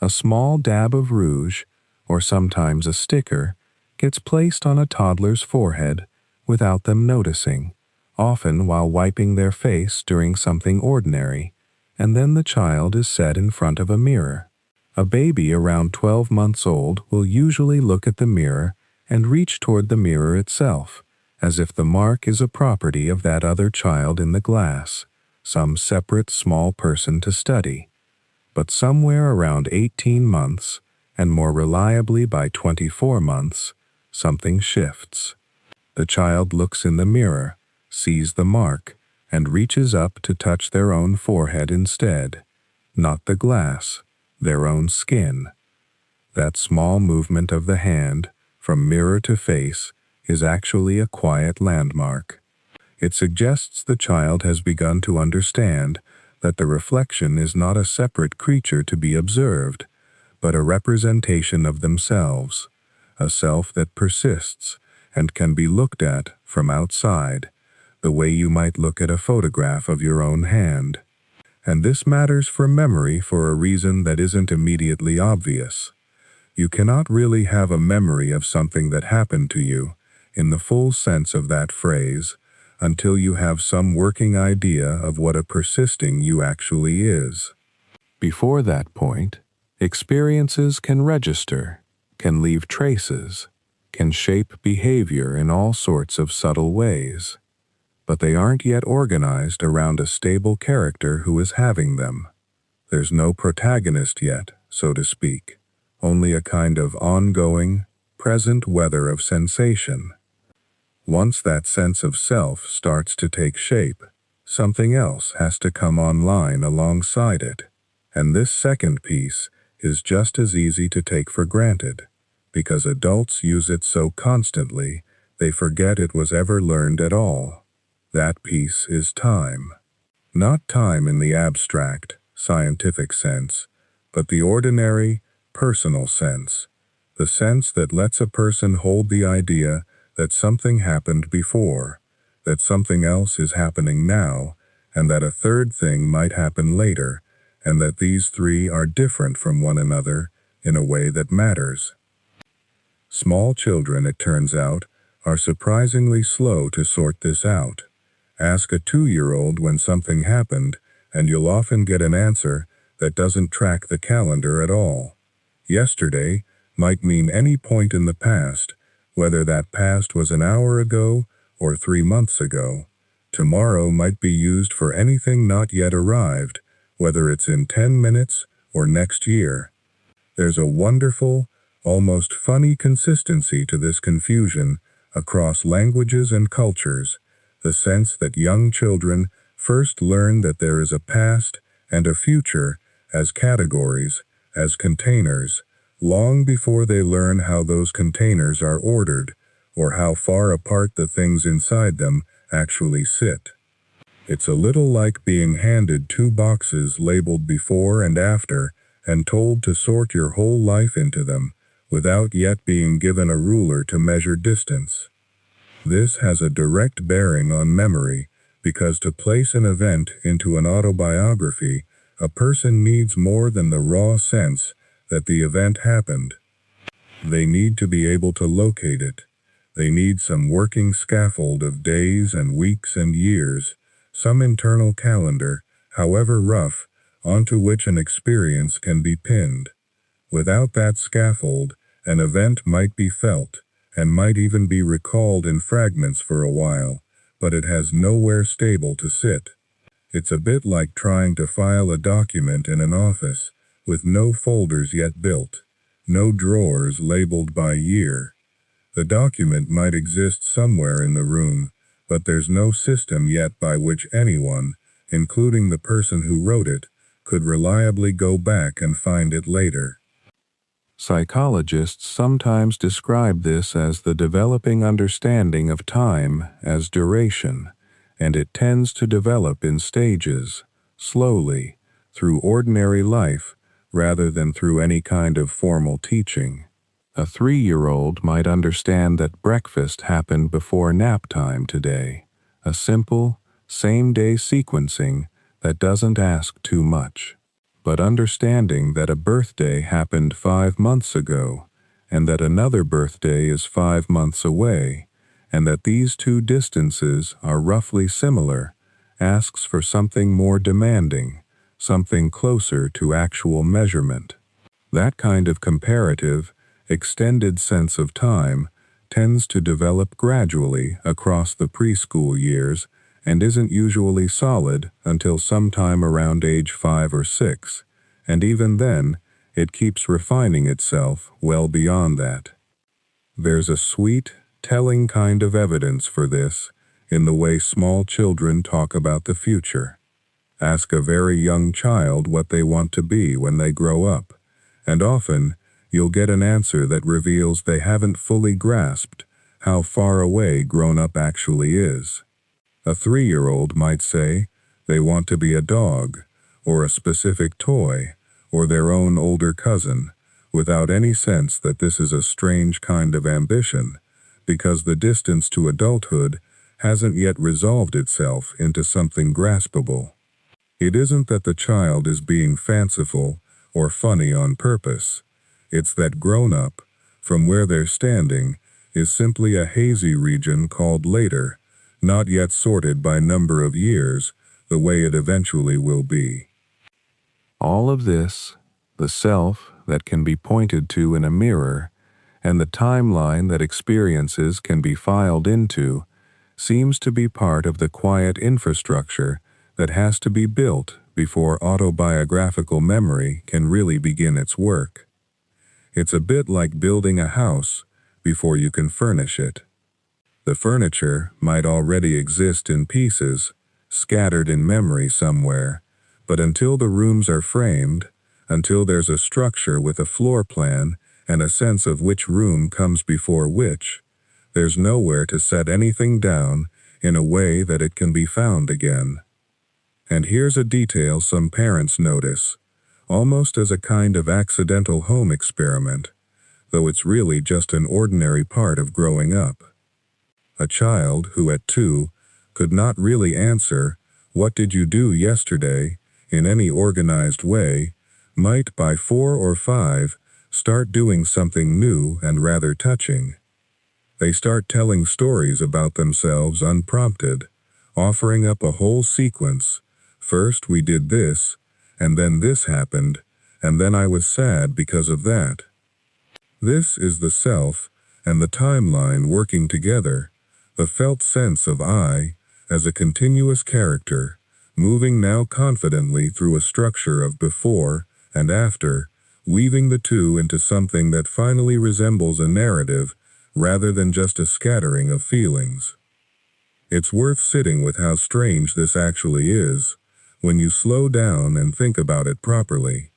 A: A small dab of rouge, or sometimes a sticker, gets placed on a toddler's forehead without them noticing, often while wiping their face during something ordinary, and then the child is set in front of a mirror. A baby around 12 months old will usually look at the mirror and reach toward the mirror itself, as if the mark is a property of that other child in the glass, some separate small person to study. But somewhere around 18 months, and more reliably by 24 months, something shifts. The child looks in the mirror, sees the mark, and reaches up to touch their own forehead instead, not the glass, their own skin. That small movement of the hand, from mirror to face, is actually a quiet landmark. It suggests the child has begun to understand that the reflection is not a separate creature to be observed, but a representation of themselves, a self that persists and can be looked at from outside, the way you might look at a photograph of your own hand. And this matters for memory for a reason that isn't immediately obvious. You cannot really have a memory of something that happened to you, in the full sense of that phrase, until you have some working idea of what a persisting you actually is. Before that point, experiences can register, can leave traces, can shape behavior in all sorts of subtle ways, but they aren't yet organized around a stable character who is having them. There's no protagonist yet, so to speak, only a kind of ongoing, present weather of sensation. Once that sense of self starts to take shape, something else has to come online alongside it, and this second piece is just as easy to take for granted, because adults use it so constantly they forget it was ever learned at all. That piece is time. Not time in the abstract, scientific sense, but the ordinary, personal sense, the sense that lets a person hold the idea that something happened before, that something else is happening now, and that a third thing might happen later, and that these three are different from one another in a way that matters. Small children, it turns out, are surprisingly slow to sort this out. Ask a 2-year-old when something happened, and you'll often get an answer that doesn't track the calendar at all. Yesterday might mean any point in the past, whether that past was an hour ago or 3 months ago. Tomorrow might be used for anything not yet arrived, whether it's in 10 minutes or next year. There's a wonderful, almost funny consistency to this confusion across languages and cultures, the sense that young children first learn that there is a past and a future as categories, as containers, long before they learn how those containers are ordered, or how far apart the things inside them actually sit. It's a little like being handed 2 boxes labeled before and after and told to sort your whole life into them, without yet being given a ruler to measure distance. This has a direct bearing on memory, because to place an event into an autobiography, a person needs more than the raw sense that the event happened. They need to be able to locate it. They need some working scaffold of days and weeks and years, some internal calendar, however rough, onto which an experience can be pinned. Without that scaffold, an event might be felt, and might even be recalled in fragments for a while, but it has nowhere stable to sit.
B: It's a bit like trying to file a document in an office with no folders yet built, no drawers labeled by year. The document might exist somewhere in the room, but there's no system yet by which anyone, including the person who wrote it, could reliably go back and find it later.
A: Psychologists sometimes describe this as the developing understanding of time as duration, and it tends to develop in stages, slowly, through ordinary life, rather than through any kind of formal teaching. A 3-year-old might understand that breakfast happened before nap time today, a simple, same-day sequencing that doesn't ask too much. But understanding that a birthday happened 5 months ago, and that another birthday is 5 months away, and that these two distances are roughly similar, asks for something more demanding, something closer to actual measurement. That kind of comparative, extended sense of time tends to develop gradually across the preschool years and isn't usually solid until sometime around age 5 or 6, and even then, it keeps refining itself well beyond that. There's a sweet, telling kind of evidence for this in the way small children talk about the future. Ask a very young child what they want to be when they grow up, and often you'll get an answer that reveals they haven't fully grasped how far away grown-up actually is. A 3-year-old might say they want to be a dog, or a specific toy, or their own older cousin, without any sense that this is a strange kind of ambition, because the distance to adulthood hasn't yet resolved itself into something graspable. It isn't that the child is being fanciful or funny on purpose. It's that grown-up, from where they're standing, is simply a hazy region called later, not yet sorted by number of years, the way it eventually will be. All of this, the self that can be pointed to in a mirror, and the timeline that experiences can be filed into, seems to be part of the quiet infrastructure that has to be built before autobiographical memory can really begin its work. It's a bit like building a house before you can furnish it. The furniture might already exist in pieces, scattered in memory somewhere, but until the rooms are framed, until there's a structure with a floor plan and a sense of which room comes before which, there's nowhere to set anything down in a way that it can be found again. And here's a detail some parents notice, almost as a kind of accidental home experiment, though it's really just an ordinary part of growing up. A child who at 2 could not really answer, "What did you do yesterday?" in any organized way, might by 4 or 5 start doing something new and rather touching. They start telling stories about themselves unprompted, offering up a whole sequence. First we did this, and then this happened, and then I was sad because of that. This is the self and the timeline working together, the felt sense of I as a continuous character, moving now confidently through a structure of before and after, weaving the two into something that finally resembles a narrative rather than just a scattering of feelings. It's worth sitting with how strange this actually is, when you slow down and think about it properly.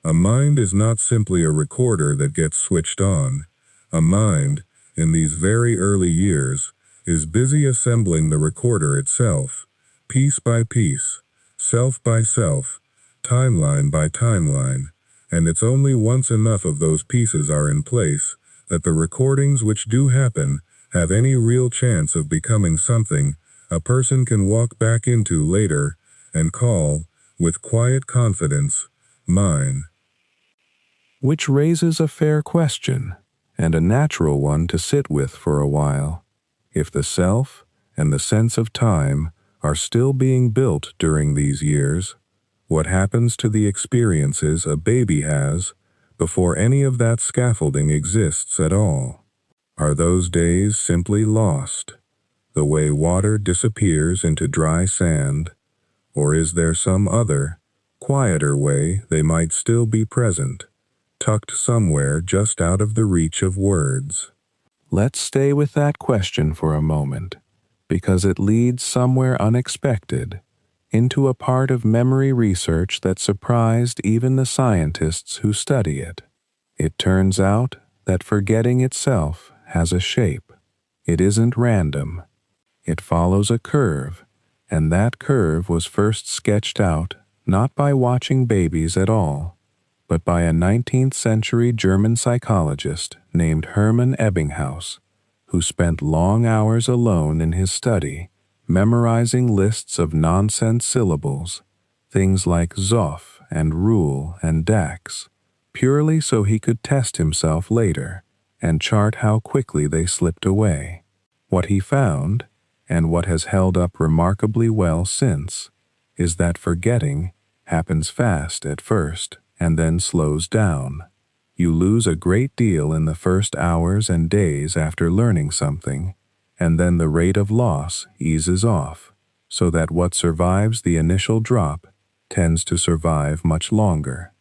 A: A mind is not simply a recorder that gets switched on. A mind, in these very early years, is busy assembling the recorder itself, piece by piece, self by self, timeline by timeline, and it's only once enough of those pieces are in place that the recordings which do happen have any real chance of becoming something a person can walk back into later and call, with quiet confidence, mine. Which raises a fair question, and a natural one to sit with for a while. If the self and the sense of time are still being built during these years, what happens to the experiences a baby has before any of that scaffolding exists at all? Are those days simply lost, the way water disappears into dry sand, Or is there some other, quieter way they might still be present, tucked somewhere just out of the reach of words? Let's stay with that question for a moment, because it leads somewhere unexpected, into a part of memory research that surprised even the scientists who study it. It turns out that forgetting itself has a shape. It isn't random. It follows a curve, and that curve was first sketched out not by watching babies at all, but by a 19th century German psychologist named Hermann Ebbinghaus, who spent long hours alone in his study, memorizing lists of nonsense syllables, things like Zoff and Rule and Dax, purely so he could test himself later and chart how quickly they slipped away. What he found, and what has held up remarkably well since, is that forgetting happens fast at first and then slows down. You lose a great deal in the first hours and days after learning something, and then the rate of loss eases off, so that what survives the initial drop tends to survive much longer.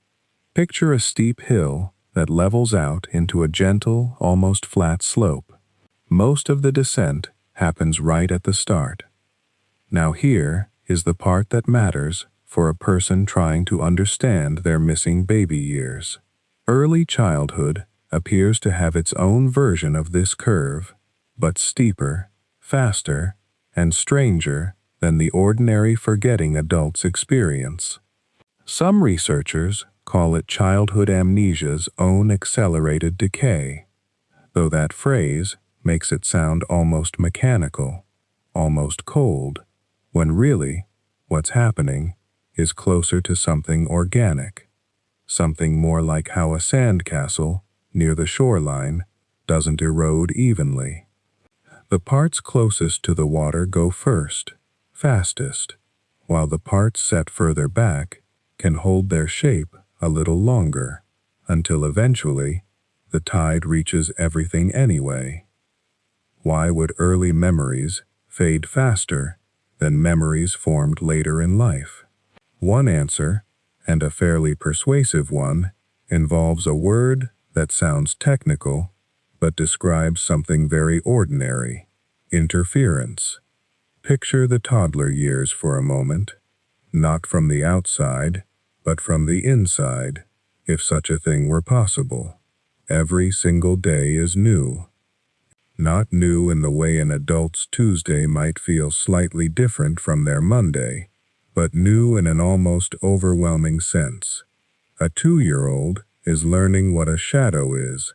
A: Picture a steep hill that levels out into a gentle, almost flat slope. Most of the descent happens right at the start. Now here is the part that matters for a person trying to understand their missing baby years. Early childhood appears to have its own version of this curve, but steeper, faster, and stranger than the ordinary forgetting adults experience. Some researchers call it childhood amnesia's own accelerated decay, though that phrase makes it sound almost mechanical, almost cold, when really what's happening is closer to something organic, something more like how a sandcastle near the shoreline doesn't erode evenly. The parts closest to the water go first, fastest, while the parts set further back can hold their shape a little longer, until eventually the tide reaches everything anyway. Why would early memories fade faster than memories formed later in life? One answer, and a fairly persuasive one, involves a word that sounds technical but describes something very ordinary: interference. Picture the toddler years for a moment, not from the outside, but from the inside, if such a thing were possible. Every single day is new. Not new in the way an adult's Tuesday might feel slightly different from their Monday, but new in an almost overwhelming sense. A 2-year-old is learning what a shadow is,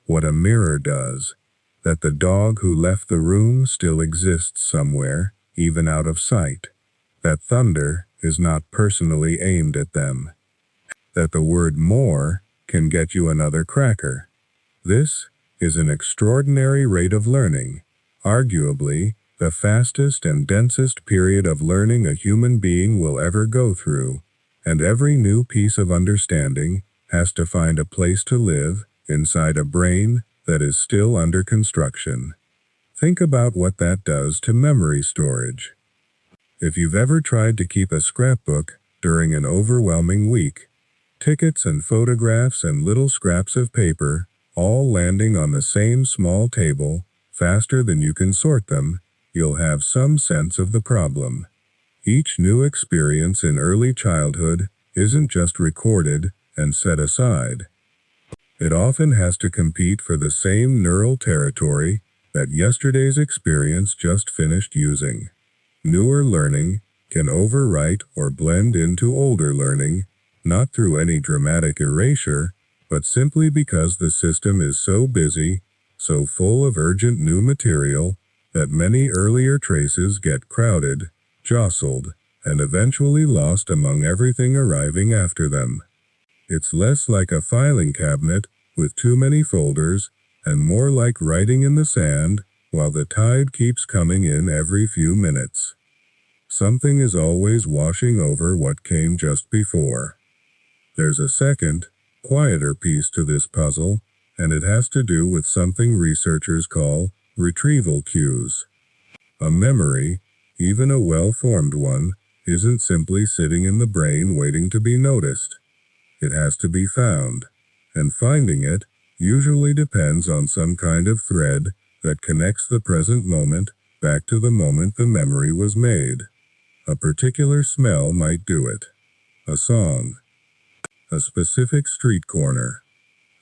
A: what a mirror does, that the dog who left the room still exists somewhere, even out of sight, that thunder is not personally aimed at them, that the word more can get you another cracker. This is an extraordinary rate of learning, arguably the fastest and densest period of learning a human being will ever go through, and every new piece of understanding has to find a place to live inside a brain that is still under construction. Think about what that does to memory storage. If you've ever tried to keep a scrapbook during an overwhelming week, tickets and photographs and little scraps of paper all landing on the same small table faster than you can sort them, you'll have some sense of the problem. Each new experience in early childhood isn't just recorded and set aside. It often has to compete for the same neural territory that yesterday's experience just finished using. Newer learning can overwrite or blend into older learning, not through any dramatic erasure, but simply because the system is so busy, so full of urgent new material, that many earlier traces get crowded, jostled, and eventually lost among everything arriving after them. It's less like a filing cabinet with too many folders, and more like writing in the sand while the tide keeps coming in every few minutes. Something is always washing over what came just before. There's a second, quieter piece to this puzzle, and it has to do with something researchers call retrieval cues. A memory, even a well-formed one,
B: isn't simply sitting in the brain waiting to be noticed. It has to be found, and finding it usually depends on some kind of thread that connects the present moment back to the moment the memory was made. A particular smell might do it. A song. A specific street corner.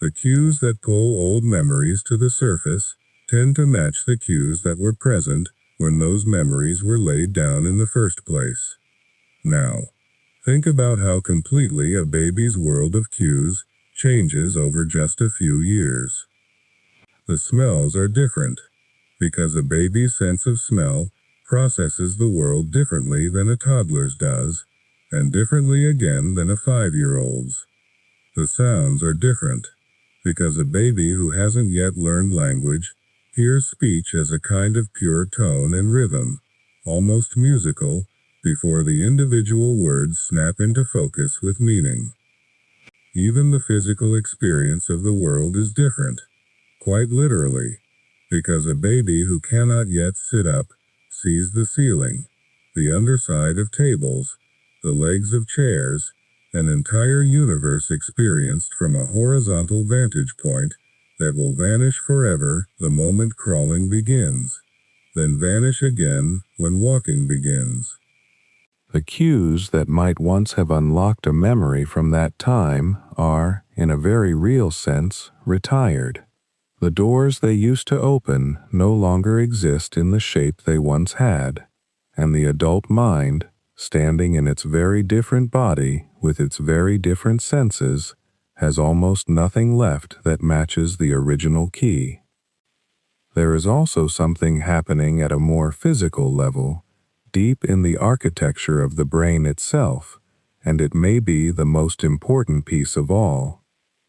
B: The cues that pull old memories to the surface tend to match the cues that were present when those memories were laid down in the first place. Now, think about how completely a baby's world of cues changes over just a few years. The smells are different, because a baby's sense of smell processes the world differently than a toddler's does, and differently again than a 5-year-old's. The sounds are different, because a baby who hasn't yet learned language hears speech as a kind of pure tone and rhythm, almost musical, before the individual words snap into focus with meaning. Even the physical experience of the world is different, quite literally, because a baby who cannot yet sit up sees the ceiling, the underside of tables, the legs of chairs, an entire universe experienced from a horizontal vantage point that will vanish forever the moment crawling begins, then vanish again when walking begins.
A: The cues that might once have unlocked a memory from that time are, in a very real sense, retired. The doors they used to open no longer exist in the shape they once had, and the adult mind, standing in its very different body with its very different senses, has almost nothing left that matches the original key. There is also something happening at a more physical level, deep in the architecture of the brain itself, and it may be the most important piece of all,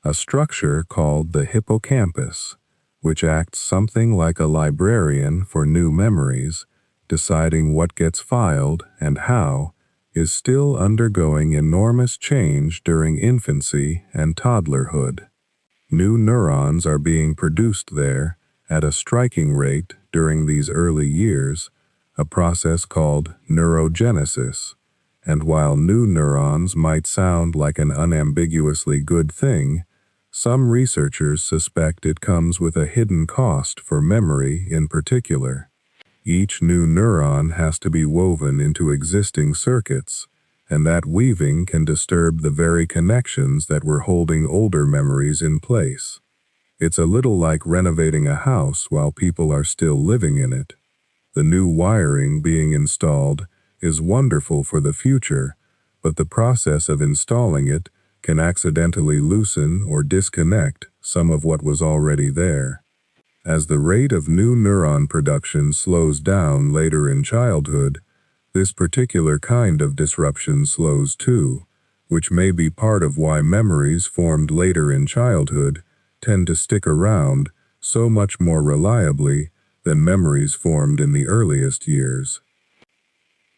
A: a structure called the hippocampus, which acts something like a librarian for new memories, deciding what gets filed and how, is still undergoing enormous change during infancy and toddlerhood. New neurons are being produced there at a striking rate during these early years, a process called neurogenesis, and while new neurons might sound like an unambiguously good thing, some researchers suspect it comes with a hidden cost for memory in particular. Each new neuron has to be woven into existing circuits, and that weaving can disturb the very connections that were holding older memories in place. It's a little like renovating a house while people are still living in it. The new wiring being installed is wonderful for the future, but the process of installing it can accidentally loosen or disconnect some of what was already there. As the rate of new neuron production slows down later in childhood, this particular kind of disruption slows too, which may be part of why memories formed later in childhood tend to stick around so much more reliably than memories formed in the earliest years.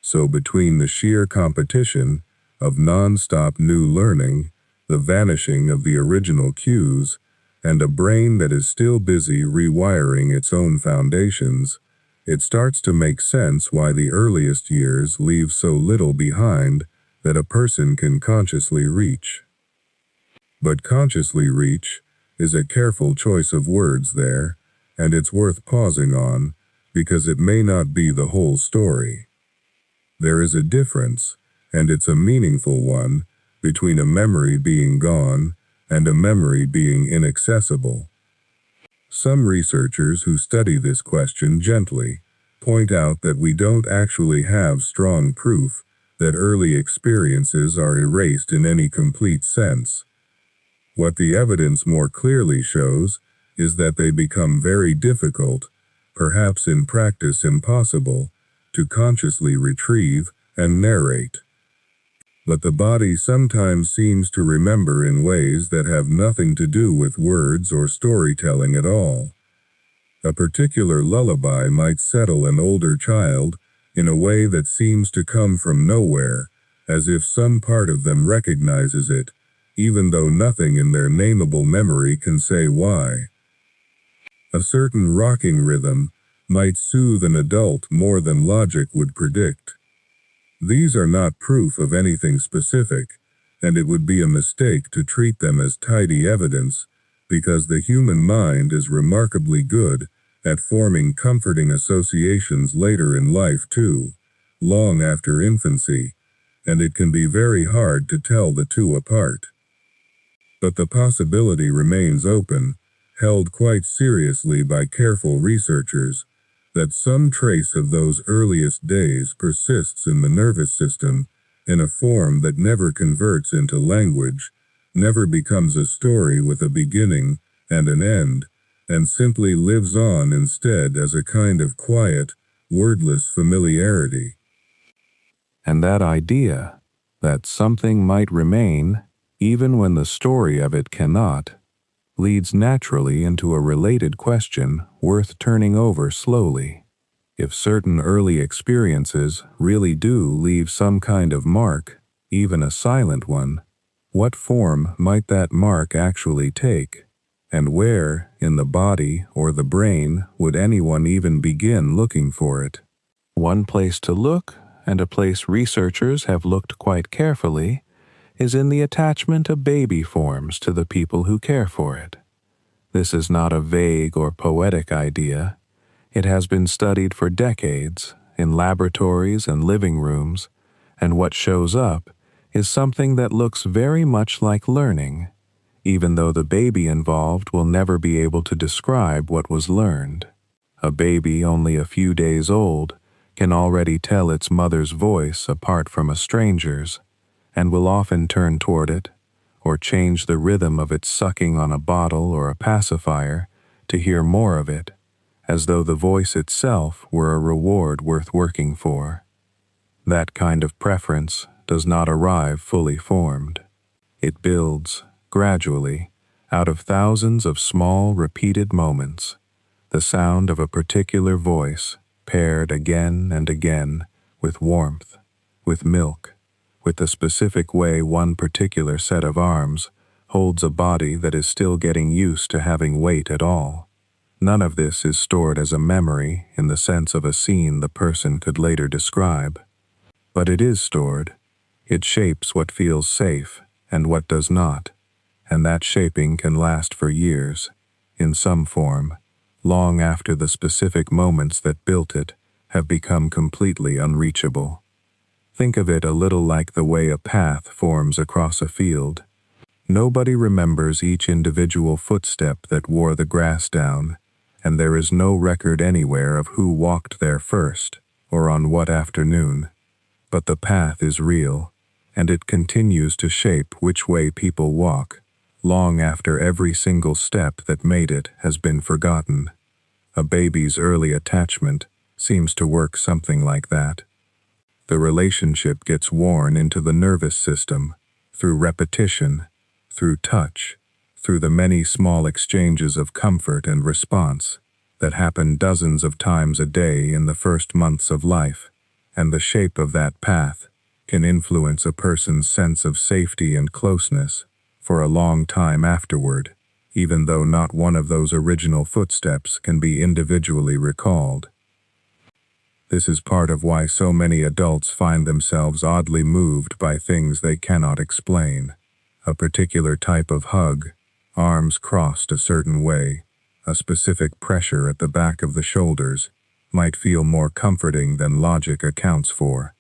A: So between the sheer competition of non-stop new learning, the vanishing of the original cues, and a brain that is still busy rewiring its own foundations, it starts to make sense why the earliest years leave so little behind that a person can consciously reach. But consciously reach is a careful choice of words there, and it's worth pausing on, because it may not be the whole story. There is a difference, and it's a meaningful one, between a memory being gone and a memory being inaccessible. Some researchers who study this question gently point out that we don't actually have strong proof that early experiences are erased in any complete sense. What the evidence more clearly shows is that they become very difficult, perhaps in practice impossible, to consciously retrieve and narrate. But the body sometimes seems to remember in ways that have nothing to do with words or storytelling at all. A particular lullaby might settle an older child in a way that seems to come from nowhere, as if some part of them recognizes it, even though nothing in their nameable memory can say why. A certain rocking rhythm might soothe an adult more than logic would predict.
B: These are not proof of anything specific, and it would be a mistake to treat them as tidy evidence, because the human mind is remarkably good at forming comforting associations later in life too, long after infancy, and it can be very hard to tell the two apart. But the possibility remains open, held quite seriously by careful researchers, that some trace of those earliest days persists in the nervous system in a form that never converts into language, never becomes a story with a beginning and an end, and simply lives on instead as a kind of quiet, wordless familiarity.
A: And that idea, that something might remain, even when the story of it cannot, leads naturally into a related question worth turning over slowly. If certain early experiences really do leave some kind of mark, even a silent one, what form might that mark actually take? And where, in the body or the brain, would anyone even begin looking for it? One place to look, and a place researchers have looked quite carefully, is in the attachment a baby forms to the people who care for it. This is not a vague or poetic idea. It has been studied for decades in laboratories and living rooms, and what shows up is something that looks very much like learning, even though the baby involved will never be able to describe what was learned. A baby only a few days old can already tell its mother's voice apart from a stranger's, and will often turn toward it, or change the rhythm of its sucking on a bottle or a pacifier to hear more of it, as though the voice itself were a reward worth working for. That kind of preference does not arrive fully formed. It builds, gradually, out of thousands of small, repeated moments, the sound of a particular voice paired again and again with warmth, with milk, with the specific way one particular set of arms holds a body that is still getting used to having weight at all. None of this is stored as a memory in the sense of a scene the person could later describe. But it is stored. It shapes what feels safe and what does not, and that shaping can last for years, in some form, long after the specific moments that built it have become completely unreachable. Think of it a little like the way a path forms across a field. Nobody remembers each individual footstep that wore the grass down, and there is no record anywhere of who walked there first, or on what afternoon. But the path is real, and it continues to shape which way people walk, long after every single step that made it has been forgotten. A baby's early attachment seems to work something like that. The relationship gets worn into the nervous system, through repetition, through touch, through the many small exchanges of comfort and response that happen dozens of times a day in the first months of life, and the shape of that path can influence a person's sense of safety and closeness for a long time afterward, even though not one of those original footsteps can be individually recalled. This is part of why so many adults find themselves oddly moved by things they cannot explain. A particular type of hug, arms crossed a certain way, a specific pressure at the back of the shoulders, might feel more comforting than logic accounts for.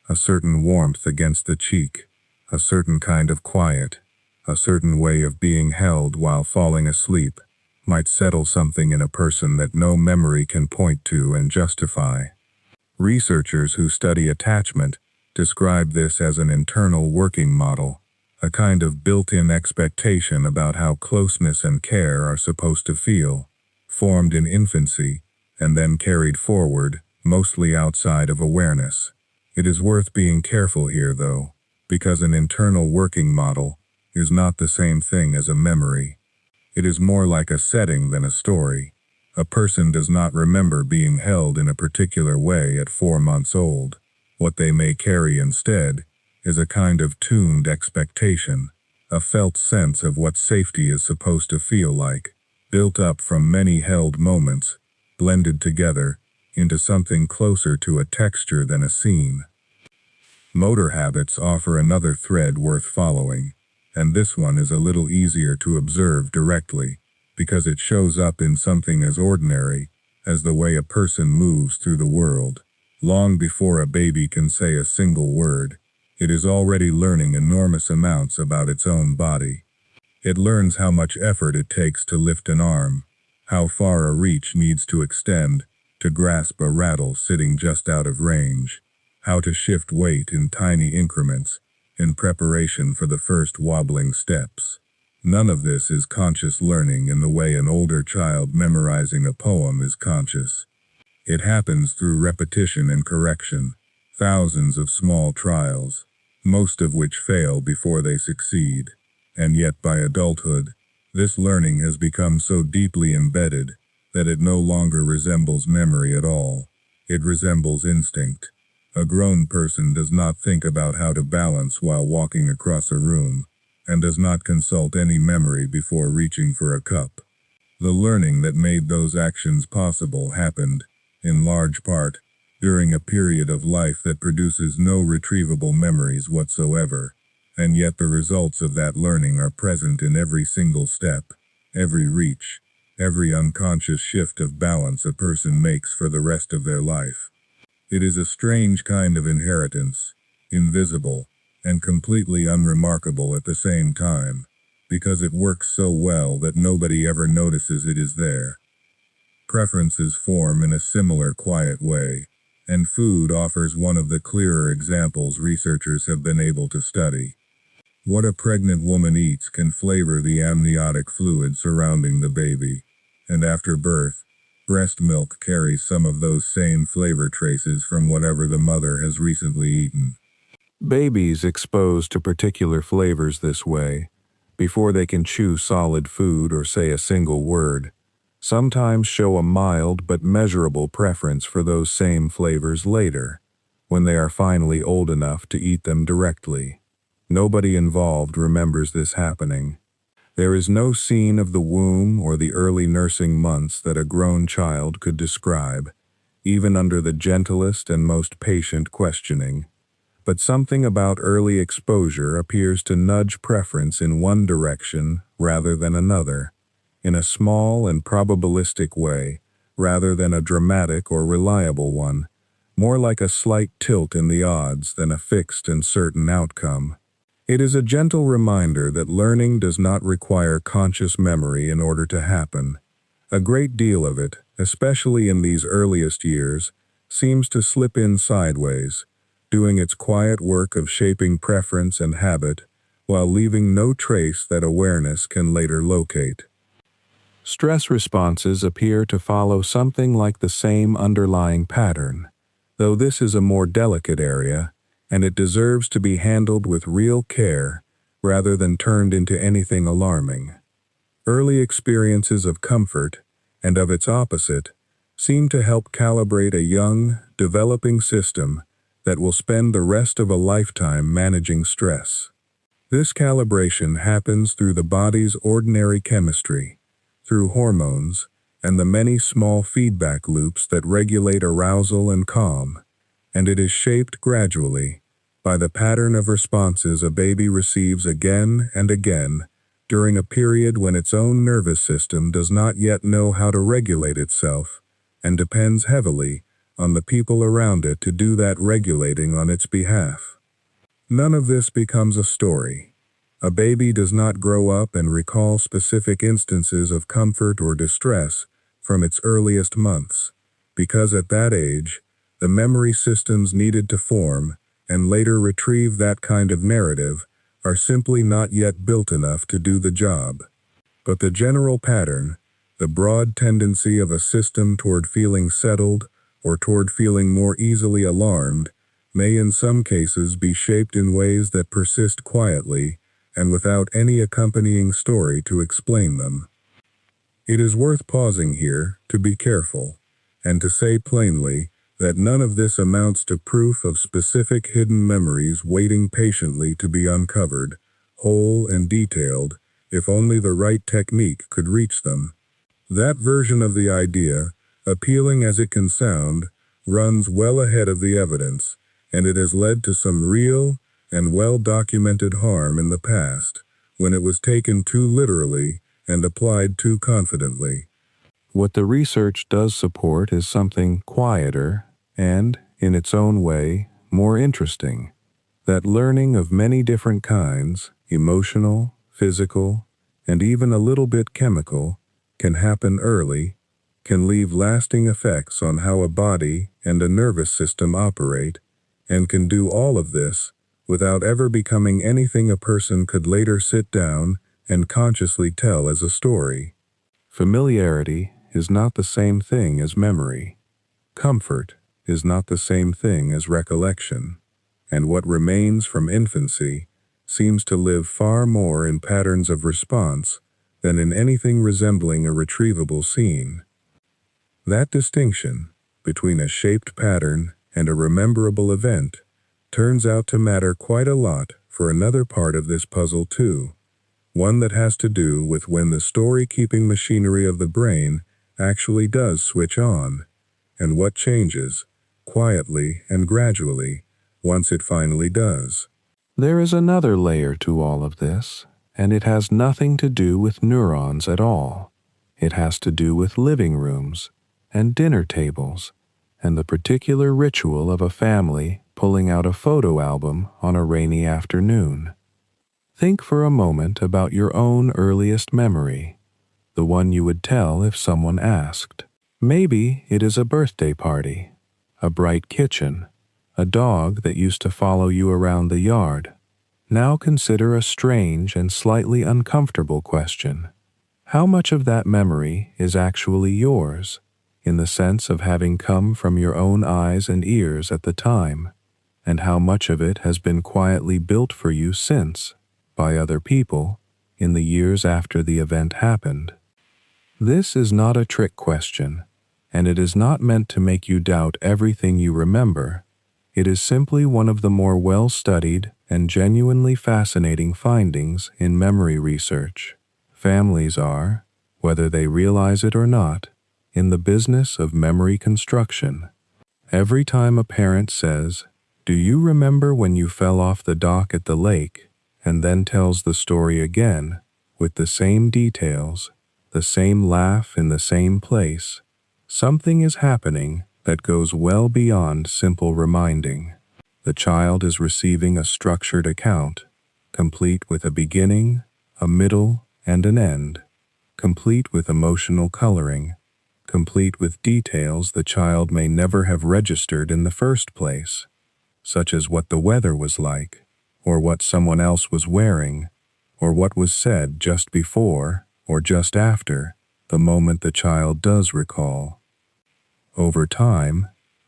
A: A certain warmth against the cheek, a certain kind of quiet, a certain way of being held while falling asleep, might settle something in a person that no memory can point to and justify. Researchers who study attachment describe this as an internal working model, a kind of built-in expectation about how closeness and care are supposed to feel, formed in infancy and then carried forward, mostly outside of awareness. It is worth being careful here, though, because an internal working model is not the same thing as a memory. It is more like a setting than a story. A person does not remember being held in a particular way at 4 months old. What they may carry instead is a kind of tuned expectation, a felt sense of what safety is supposed to feel like, built up from many held moments, blended together into something closer to a texture than a scene.
B: Motor habits offer another thread worth following, and this one is a little easier to observe directly, because it shows up in something as ordinary as the way a person moves through the world. Long before a baby can say a single word, it is already learning enormous amounts about its own body. It learns how much effort it takes to lift an arm, how far a reach needs to extend to grasp a rattle sitting just out of range, how to shift weight in tiny increments in preparation for the first wobbling steps. None of this is conscious learning in the way an older child memorizing a poem is conscious. It happens through repetition and correction, thousands of small trials, most of which fail before they succeed. And yet by adulthood, this learning has become so deeply embedded that it no longer resembles memory at all. It resembles instinct. A grown person does not think about how to balance while walking across a room, and does not consult any memory before reaching for a cup. The learning that made those actions possible happened, in large part, during a period of life that produces no retrievable memories whatsoever, and yet the results of that learning are present in every single step, every reach, every unconscious shift of balance a person makes for the rest of their life. It is a strange kind of inheritance, invisible, and completely unremarkable at the same time, because it works so well that nobody ever notices it is there. Preferences form in a similar quiet way, and food offers one of the clearer examples researchers have been able to study. What a pregnant woman eats can flavor the amniotic fluid surrounding the baby, and after birth, breast milk carries some of those same flavor traces from whatever the mother has recently eaten.
A: Babies exposed to particular flavors this way, before they can chew solid food or say a single word, sometimes show a mild but measurable preference for those same flavors later, when they are finally old enough to eat them directly. Nobody involved remembers this happening. There is no scene of the womb or the early nursing months that a grown child could describe, even under the gentlest and most patient questioning. But something about early exposure appears to nudge preference in one direction rather than another, in a small and probabilistic way, rather than a dramatic or reliable one, more like a slight tilt in the odds than a fixed and certain outcome. It is a gentle reminder that learning does not require conscious memory in order to happen. A great deal of it, especially in these earliest years, seems to slip in sideways, doing its quiet work of shaping preference and habit, while leaving no trace that awareness can later locate. Stress responses appear to follow something like the same underlying pattern, though this is a more delicate area, and it deserves to be handled with real care rather than turned into anything alarming. Early experiences of comfort, and of its opposite, seem to help calibrate a young, developing system that will spend the rest of a lifetime managing stress. This calibration happens through the body's ordinary chemistry, through hormones, and the many small feedback loops that regulate arousal and calm, and it is shaped gradually by the pattern of responses a baby receives again and again during a period when its own nervous system does not yet know how to regulate itself and depends heavily on the people around it to do that regulating on its behalf. None of this becomes a story. A baby does not grow up and recall specific instances of comfort or distress from its earliest months, because at that age, the memory systems needed to form and later retrieve that kind of narrative are simply not yet built enough to do the job. But the general pattern, the broad tendency of a system toward feeling settled or toward feeling more easily alarmed, may in some cases be shaped in ways that persist quietly and without any accompanying story to explain them. It is worth pausing here to be careful, and to say plainly that none of this amounts to proof of specific hidden memories waiting patiently to be uncovered, whole and detailed, if only the right technique could reach them. That version of the idea, appealing as it can sound, runs well ahead of the evidence,
B: and it has led to some real and well-documented harm in the past when it was taken too literally and applied too confidently.
A: What the research does support is something quieter and, in its own way, more interesting. That learning of many different kinds, emotional, physical, and even a little bit chemical, can happen early, can leave lasting effects on how a body and a nervous system operate, and can do all of this without ever becoming anything a person could later sit down and consciously tell as a story. Familiarity is not the same thing as memory. Comfort is not the same thing as recollection, and what remains from infancy seems to live far more in patterns of response than in anything resembling a retrievable scene. That distinction between a shaped pattern and a rememberable event turns out to matter quite a lot for another part of this puzzle too, one that has to do with when the story-keeping machinery of the brain actually does switch on, and what changes, quietly and gradually, once it finally does. There is another layer to all of this, and it has nothing to do with neurons at all. It has to do with living rooms and dinner tables and the particular ritual of a family pulling out a photo album on a rainy afternoon. Think for a moment about your own earliest memory, the one you would tell if someone asked. Maybe it is a birthday party, a bright kitchen, a dog that used to follow you around the yard. Now consider a strange and slightly uncomfortable question. How much of that memory is actually yours, in the sense of having come from your own eyes and ears at the time, and how much of it has been quietly built for you since, by other people, in the years after the event happened? This is not a trick question, and it is not meant to make you doubt everything you remember. It is simply one of the more well-studied and genuinely fascinating findings in memory research. Families are, whether they realize it or not, in the business of memory construction. Every time a parent says, "Do you remember when you fell off the dock at the lake?" and then tells the story again, with the same details, the same laugh in the same place, something is happening that goes well beyond simple reminding. The child is receiving a structured account, complete with a beginning, a middle, and an end, complete with emotional coloring, complete with details the child may never have registered in the first place, such as what the weather was like, or what someone else was wearing, or what was said just before or just after the moment the child does recall. Over time,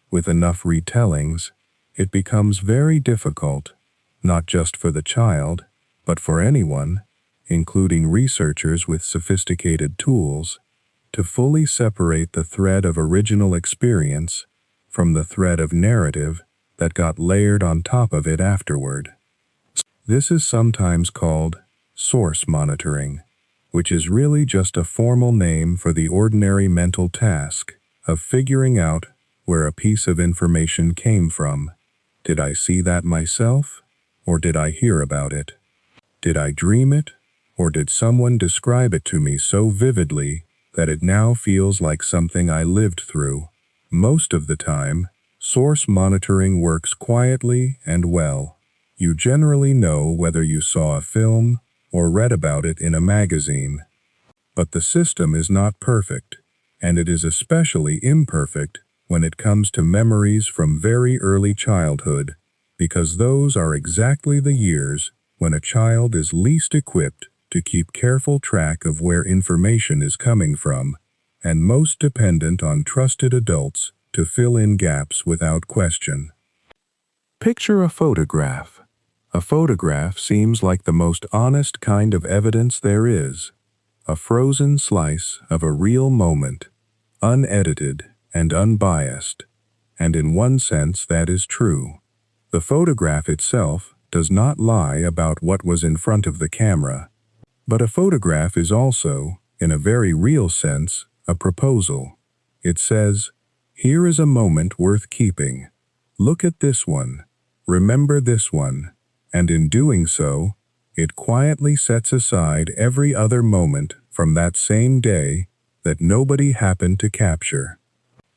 A: with enough retellings, it becomes very difficult, not just for the child, but for anyone, including researchers with sophisticated tools, to fully separate the thread of original experience from the thread of narrative that got layered on top of it afterward. This is sometimes called source monitoring, which is really just a formal name for the ordinary mental task of figuring out where a piece of information came from. Did I see that myself, or did I hear about it? Did I dream it, or did someone describe it to me so vividly that it now feels like something I lived through? Most of the time, source monitoring works quietly and well. You generally know whether you saw a film or read about it in a magazine. But the system is not perfect, and it is especially imperfect when it comes to memories from very early childhood, because those are exactly the years when a child is least equipped to keep careful track of where information is coming from, and most dependent on trusted adults to fill in gaps without question. Picture a photograph. A photograph seems like the most honest kind of evidence there is, a frozen slice of a real moment, unedited and unbiased, and in one sense that is true. The photograph itself does not lie about what was in front of the camera, but a photograph is also, in a very real sense, a proposal. It says, "Here is a moment worth keeping. Look at this one. Remember this one, and in doing so, it quietly sets aside every other moment from that same day that nobody happened to capture.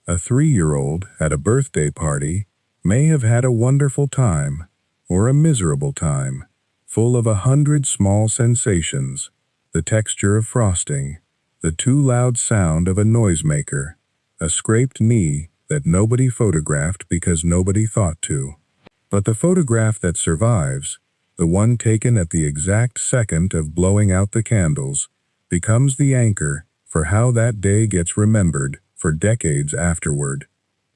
A: A 3-year-old at a birthday party may have had a wonderful time, or a miserable time, full of 100 small sensations, the texture of frosting, the too loud sound of a noisemaker, a scraped knee that nobody photographed because nobody thought to. But the photograph that survives, the one taken at the exact second of blowing out the candles, becomes the anchor for how that day gets remembered for decades afterward.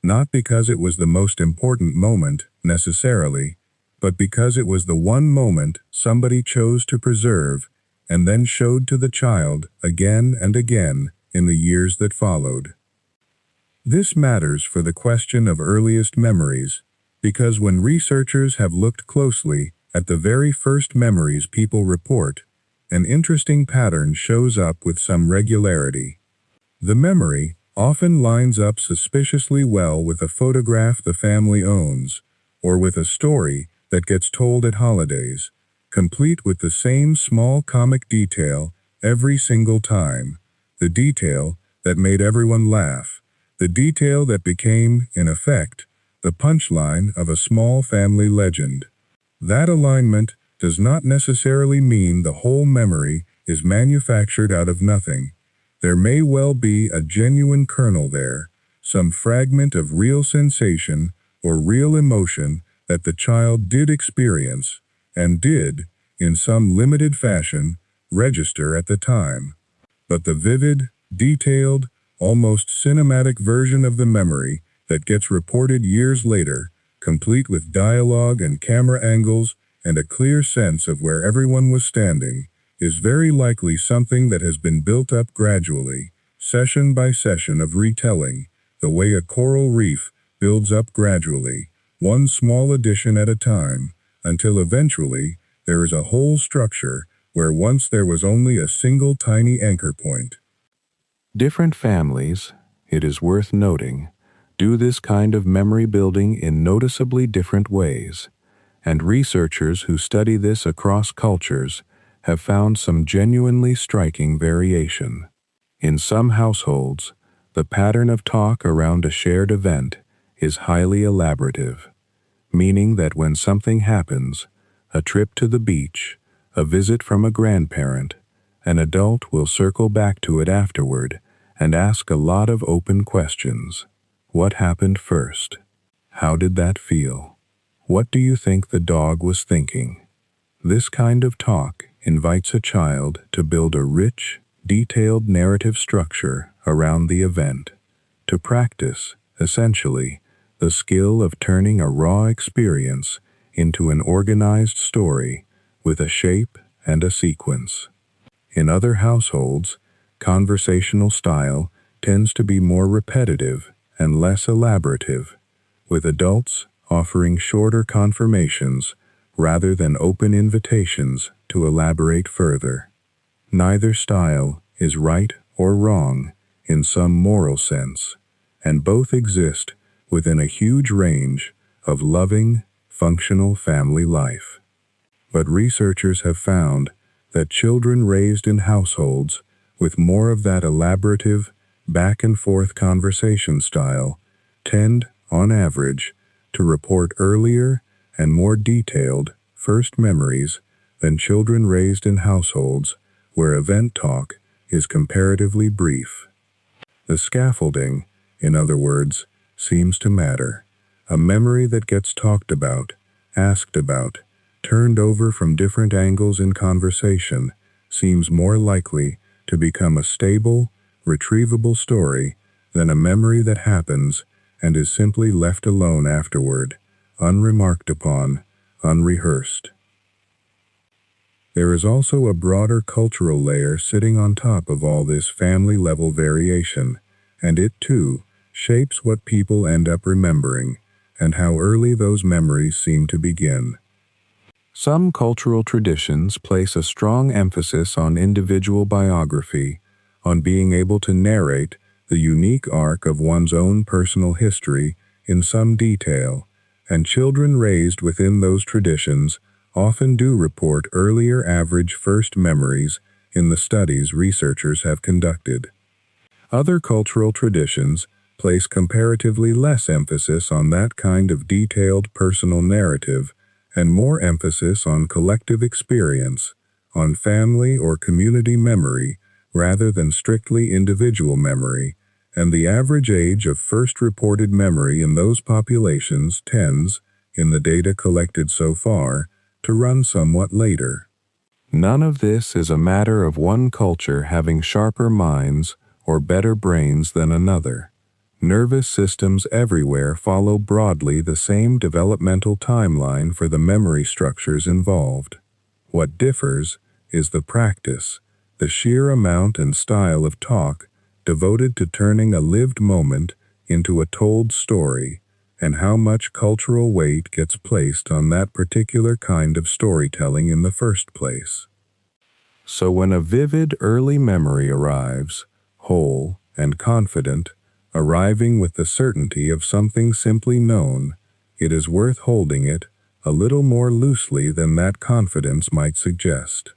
A: Not because it was the most important moment, necessarily, but because it was the one moment somebody chose to preserve and then showed to the child again and again in the years that followed. This matters for the question of earliest memories, because when researchers have looked closely at the very first memories people report, an interesting pattern shows up with some regularity. The memory often lines up suspiciously well with a photograph the family owns, or with a story that gets told at holidays, complete with the same small comic detail every single time, the detail that made everyone laugh, the detail that became, in effect, the punchline of a small family legend. That alignment does not necessarily mean the whole memory is manufactured out of nothing. There may well be a genuine kernel there, some fragment of real sensation or real emotion that the child did experience, and did, in some limited fashion, register at the time. But the vivid, detailed, almost cinematic version of the memory that gets reported years later, complete with dialogue and camera angles and a clear sense of where everyone was standing, is very likely something that has been built up gradually, session by session of retelling, the way a coral reef builds up gradually, one small addition at a time, until eventually there is a whole structure where once there was only a single tiny anchor point. Different families, it is worth noting, do this kind of memory building in noticeably different ways, and researchers who study this across cultures have found some genuinely striking variation. In some households, the pattern of talk around a shared event is highly elaborative, meaning that when something happens, a trip to the beach, a visit from a grandparent, an adult will circle back to it afterward and ask a lot of open questions. What happened first? How did that feel? What do you think the dog was thinking? This kind of talk invites a child to build a rich, detailed narrative structure around the event, to practice, essentially, the skill of turning a raw experience into an organized story with a shape and a sequence. In other households, conversational style tends to be more repetitive and less elaborative, with adults offering shorter confirmations rather than open invitations to elaborate further. Neither style is right or wrong in some moral sense, and both exist within a huge range of loving, functional family life. But researchers have found that children raised in households with more of that elaborative, back-and-forth conversation style tend, on average, to report earlier and more detailed first memories than children raised in households where event talk is comparatively brief. The scaffolding, in other words, seems to matter. A memory that gets talked about, asked about, turned over from different angles in conversation seems more likely to become a stable, retrievable story than a memory that happens and is simply left alone afterward, unremarked upon, unrehearsed. There is also a broader cultural layer sitting on top of all this family-level variation, and it, too, shapes what people end up remembering and how early those memories seem to begin. Some cultural traditions place a strong emphasis on individual biography, on being able to narrate the unique arc of one's own personal history in some detail,
B: and children raised within those traditions often do report earlier average first memories in the studies researchers have conducted. Other cultural traditions place comparatively less emphasis on that kind of detailed personal narrative and more emphasis on collective experience, on family or community memory rather than strictly individual memory, and the average age of first reported memory in those populations tends, in the data collected so far, to run somewhat later.
A: None of this is a matter of one culture having sharper minds or better brains than another. Nervous systems everywhere follow broadly the same developmental timeline for the memory structures involved. What differs is the practice, the sheer amount and style of talk devoted to turning a lived moment into a told story, and how much cultural weight gets placed on that particular kind of storytelling in the first place. So when a vivid early memory arrives, whole and confident, arriving with the certainty of something simply known, it is worth holding it a little more loosely than that confidence might suggest.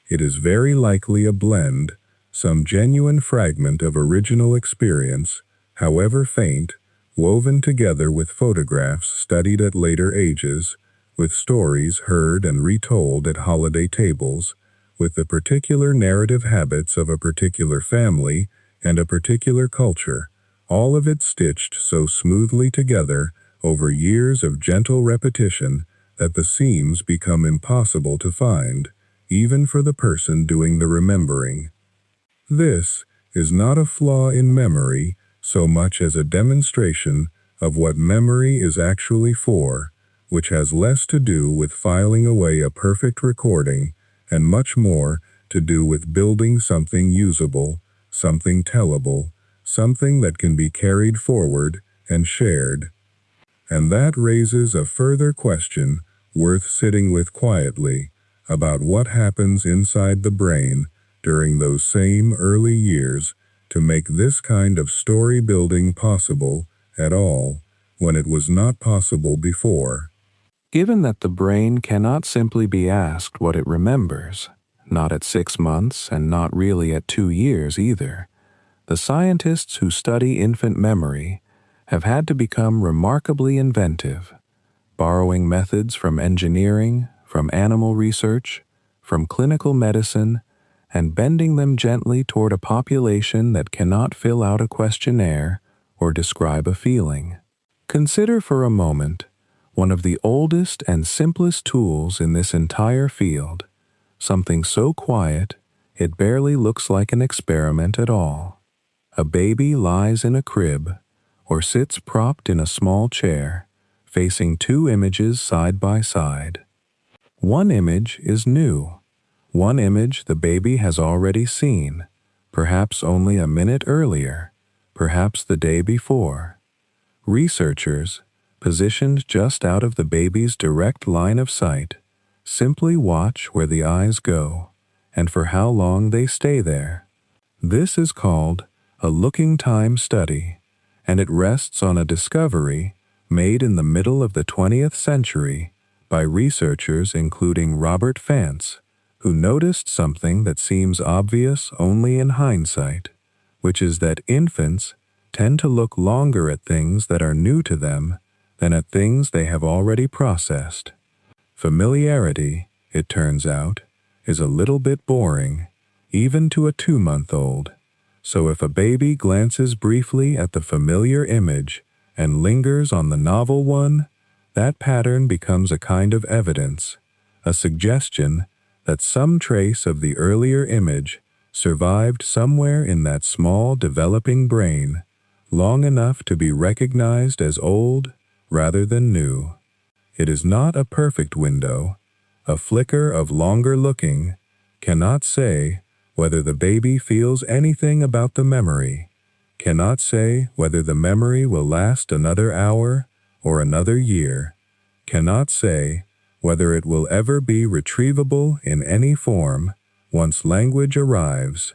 A: It is very likely a blend, some genuine fragment of original experience, however faint, woven together with photographs studied at later ages, with stories heard and retold at holiday tables, with the particular narrative habits of a particular family and a particular culture, all of it stitched so smoothly together over years of gentle repetition that the seams become impossible to find, even for the person doing the remembering. This is not a flaw in memory so much as a demonstration of what memory is actually for, which has less to do with filing away a perfect recording and much more to do with building something usable, something tellable, something that can be carried forward and shared. And that raises a further question worth sitting with quietly about what happens inside the brain during those same early years to make this kind of story building possible at all when it was not possible before. Given that the brain cannot simply be asked what it remembers, not at 6 months and not really at 2 years either, the scientists who study infant memory have had to become remarkably inventive, borrowing methods from engineering, from animal research, from clinical medicine, and bending them gently toward a population that cannot fill out a questionnaire or describe a feeling. Consider for a moment one of the oldest and simplest tools in this entire field, something so quiet it barely looks like an experiment at all. A baby lies in a crib or sits propped in a small chair, facing 2 images side by side. One image is new. One image the baby has already seen, perhaps only a minute earlier, perhaps the day before. Researchers, positioned just out of the baby's direct line of sight, simply watch where the eyes go and for how long they stay there. This is called a looking time study, and it rests on a discovery made in the middle of the 20th century by researchers including Robert Fance, who noticed something that seems obvious only in hindsight, which is that infants tend to look longer at things that are new to them than at things they have already processed. Familiarity, it turns out, is a little bit boring, even to a 2-month-old. So if a baby glances briefly at the familiar image and lingers on the novel one, that pattern becomes a kind of evidence, a suggestion that some trace of the earlier image survived somewhere in that small developing brain, long enough to be recognized as old rather than new. It is not a perfect window. A flicker of longer looking cannot say whether the baby feels anything about the memory, cannot say whether the memory will last another hour or another year, cannot say whether it will ever be retrievable in any form once language arrives.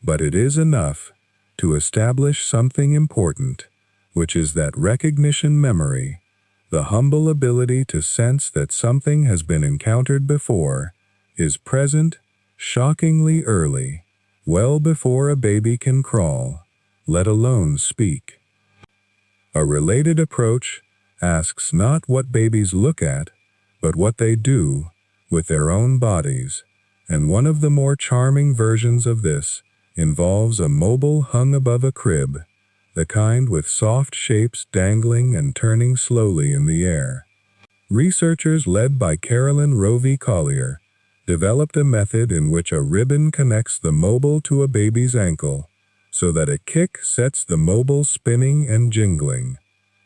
A: But it is enough to establish something important, which is that recognition memory, The humble ability to sense that something has been encountered before is present shockingly early, well before a baby can crawl, let alone speak. A related approach asks not what babies look at, but what they do with their own bodies, and one of the more charming versions of this involves a mobile hung above a crib, the kind with soft shapes dangling and turning slowly in the air. Researchers led by Carolyn Rovey Collier developed a method in which a ribbon connects the mobile to a baby's ankle, so that a kick sets the mobile spinning and jingling.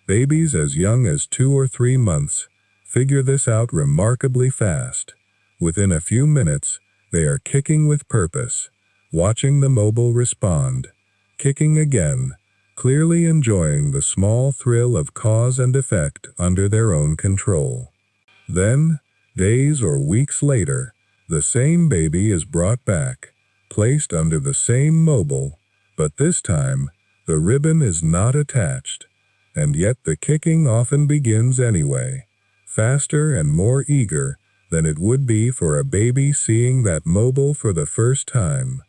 A: Babies as young as 2 or 3 months figure this out remarkably fast. Within a few minutes, they are kicking with purpose, watching the mobile respond, kicking again, clearly enjoying the small thrill of cause and effect under their own control. Then, days or weeks later, the same baby is brought back, placed under the same mobile, but this time, the ribbon is not attached, and yet the kicking often begins anyway, faster and more eager than it would be for a baby seeing that mobile for the first time.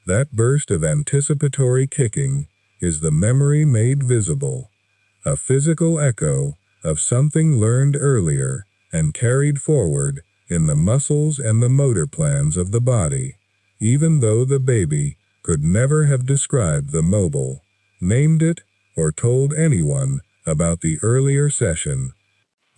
A: That burst of anticipatory kicking is the memory made visible, a physical echo of something learned earlier and carried forward in the muscles and the motor plans of the body, even though the baby could never have described the mobile, named it, or told anyone about the earlier session.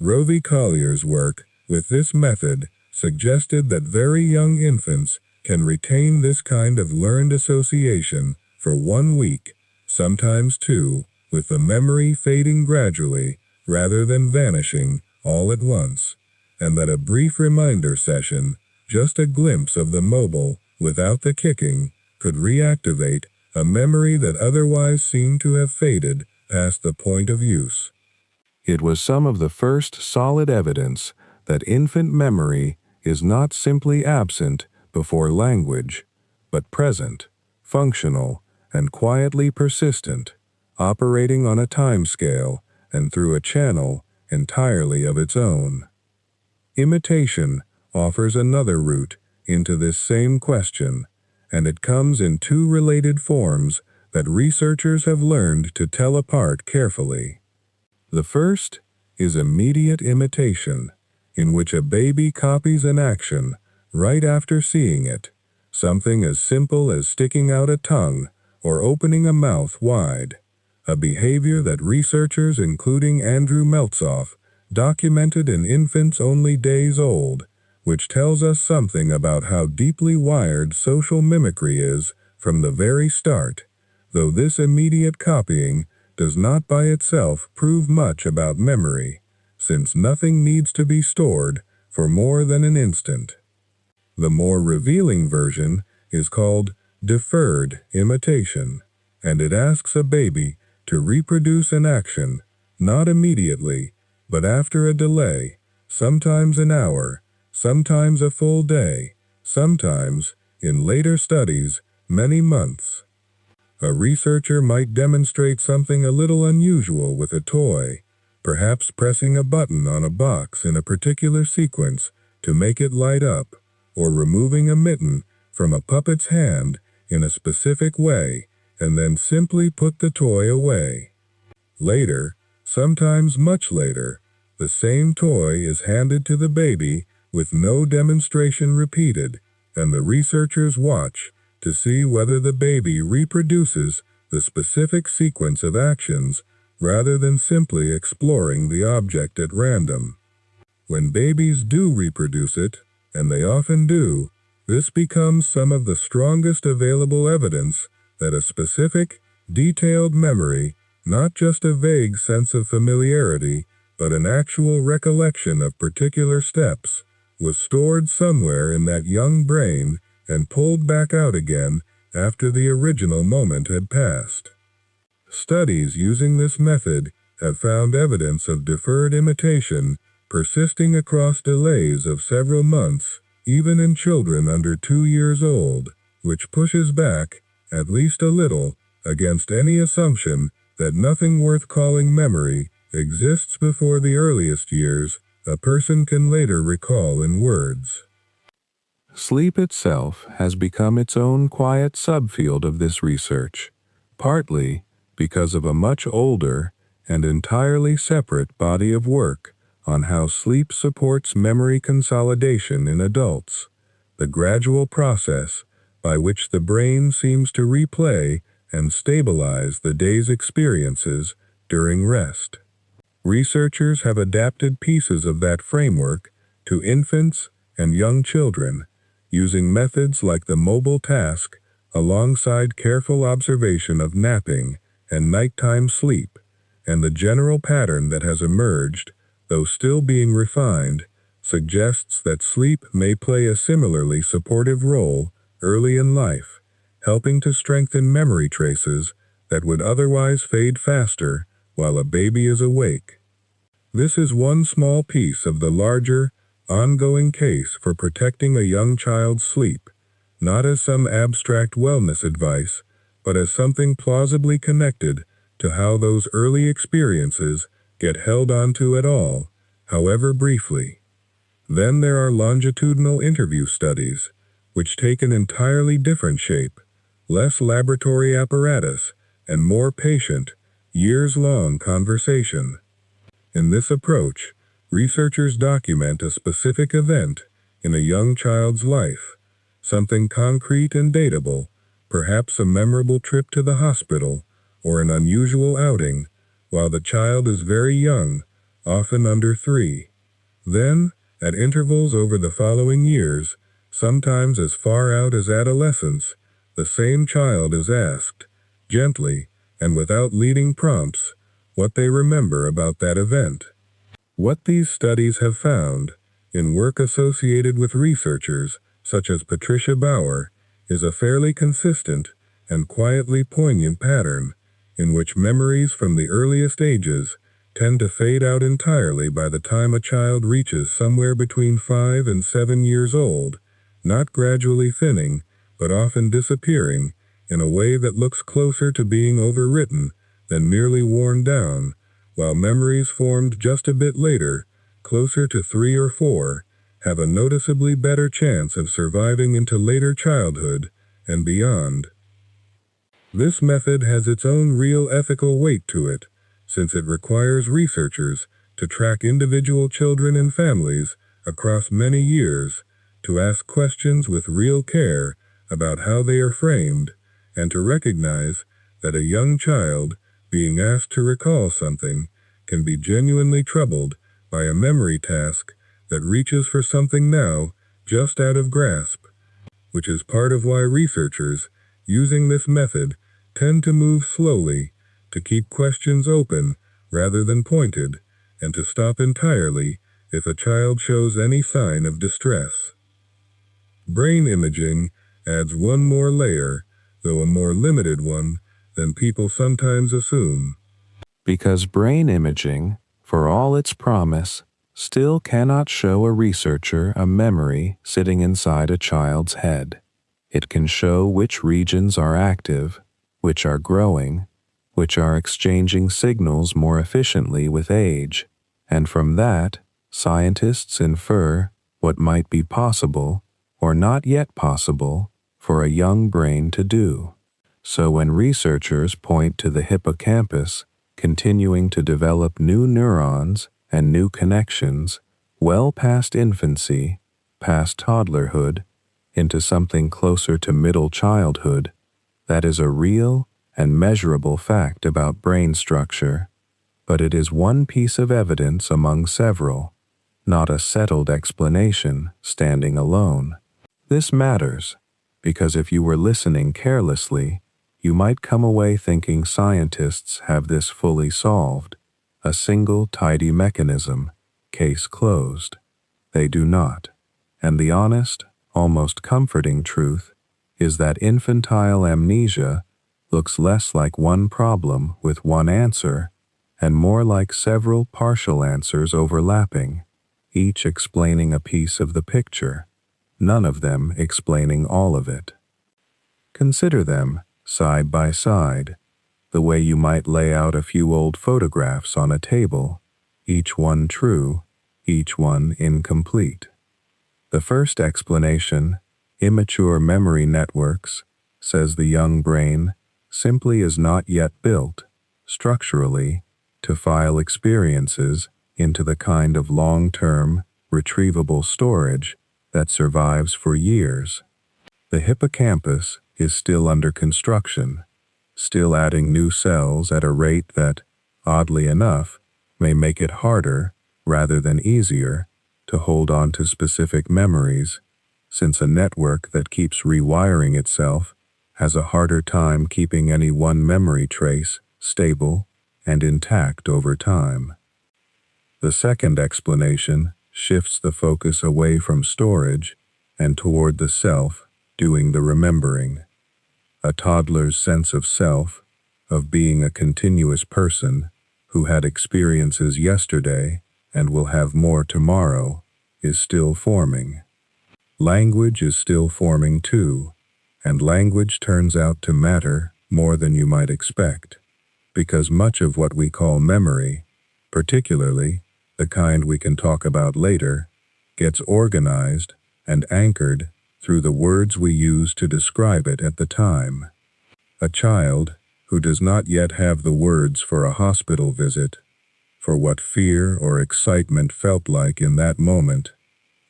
A: Rovey Collier's work with this method suggested that very young infants can retain this kind of learned association for 1 week, sometimes 2, with the memory fading gradually rather than vanishing all at once, and that a brief reminder session, just a glimpse of the mobile without the kicking, could reactivate a memory that otherwise seemed to have faded past the point of use. It was some of the first solid evidence that infant memory is not simply absent before language, but present, functional, and quietly persistent, operating on a time scale and through a channel entirely of its own. Imitation offers another route into this same question, and it comes in 2 related forms that researchers have learned to tell apart carefully. The first is immediate imitation, in which a baby copies an action right after seeing it, something as simple as sticking out a tongue or opening a mouth wide, a behavior that researchers including Andrew Meltzoff documented in infants only days old, which tells us something about how deeply wired social mimicry is from the very start, though this immediate copying does not by itself prove much about memory, since nothing needs to be stored for more than an instant. The more revealing version is called deferred imitation, and it asks a baby to reproduce an action, not immediately, but after a delay, sometimes an hour, sometimes a full day, sometimes, in later studies, many months. A researcher might demonstrate something a little unusual with a toy, perhaps pressing a button on a box in a particular sequence to make it light up, or removing a mitten from a puppet's hand in a specific way, and then simply put the toy away. Later, sometimes much later, the same toy is handed to the baby with no demonstration repeated, and the researchers watch to see whether the baby reproduces the specific sequence of actions rather than simply exploring the object at random. When babies do reproduce it, and they often do, this becomes some of the strongest available evidence that a specific, detailed memory, not just a vague sense of familiarity, but an actual recollection of particular steps, was stored somewhere in that young brain and pulled back out again after the original moment had passed. Studies using this method have found evidence of deferred imitation persisting across delays of several months, even in children under 2 years old, which pushes back, at least a little, against any assumption that nothing worth calling memory
B: exists before the earliest years, a person can later recall in words.
A: Sleep itself has become its own quiet subfield of this research, partly because of a much older and entirely separate body of work on how sleep supports memory consolidation in adults, the gradual process by which the brain seems to replay and stabilize the day's experiences during rest. Researchers have adapted pieces of that framework to infants and young children, using methods like the mobile task alongside careful observation of napping and nighttime sleep, and the general pattern that has emerged, though still being refined, suggests that sleep may play a similarly supportive role early in life, helping to strengthen memory traces that would otherwise fade faster while a baby is awake. This is one small piece of the larger, ongoing case for protecting a young child's sleep, not as some abstract wellness advice, but as something plausibly connected to how those early experiences get held onto at all, however briefly. Then there are longitudinal interview studies, which take an entirely different shape, less laboratory apparatus, and more patient, years-long conversation. In this approach, researchers document a specific event in a young child's life, something concrete and datable, perhaps a memorable trip to the hospital or an unusual outing, while the child is very young, often under 3. Then, at intervals over the following years, sometimes as far out as adolescence, the same child is asked, gently and without leading prompts, what they remember about that event. What these studies have found, in work associated with researchers such as Patricia Bauer, is a fairly consistent and quietly poignant pattern in which memories from the earliest ages tend to fade out entirely by the time a child reaches somewhere between 5 and 7 years old, not gradually thinning, but often disappearing in a way that looks closer to being overwritten than merely worn down, while memories formed just a bit later, closer to 3 or 4, have a noticeably better chance of surviving into later childhood and beyond. This method has its own real ethical weight to it, since it requires researchers to track individual children and families across many years, to ask questions with real care about how they are framed, and to recognize that a young child being asked to recall something can be genuinely troubled by a memory task that reaches for something now just out of grasp, which is part of why researchers, using this method, tend to move slowly, to keep questions open rather than pointed, and to stop entirely if a child shows any sign of distress. Brain imaging adds one more layer, though a more limited one, than people sometimes assume. Because brain imaging, for all its promise, still cannot show a researcher a memory sitting inside a child's head. It can show which regions are active, which are growing, which are exchanging signals more efficiently with age, and from that, scientists infer what might be possible or not yet possible for a young brain to do. So when researchers point to the hippocampus continuing to develop new neurons and new connections well past infancy, past toddlerhood, into something closer to middle childhood, that is a real and measurable fact about brain structure, but it is one piece of evidence among several, not a settled explanation standing alone. This matters, because if you were listening carelessly, you might come away thinking scientists have this fully solved, a single tidy mechanism, case closed. They do not, and the honest, almost comforting truth is that infantile amnesia looks less like one problem with one answer and more like several partial answers overlapping, each explaining a piece of the picture, none of them explaining all of it. Consider them side by side. the way you might lay out a few old photographs on a table, each one true, each one incomplete. The first explanation, immature memory networks, says the young brain, simply is not yet built, structurally, to file experiences into the kind of long-term, retrievable storage that survives for years. The hippocampus is still under construction, still adding new cells at a rate that, oddly enough, may make it harder, rather than easier, to hold on to specific memories, since a network that keeps rewiring itself has a harder time keeping any one memory trace stable and intact over time. The second explanation shifts the focus away from storage and toward the self doing the remembering. A toddler's sense of self, of being a continuous person who had experiences yesterday and will have more tomorrow, is still forming. Language is still forming too, and language turns out to matter more than you might expect, because much of what we call memory, particularly the kind we can talk about later, gets organized and anchored through the words we use to describe it at the time. A child who does not yet have the words for a hospital visit, for what fear or excitement felt like in that moment,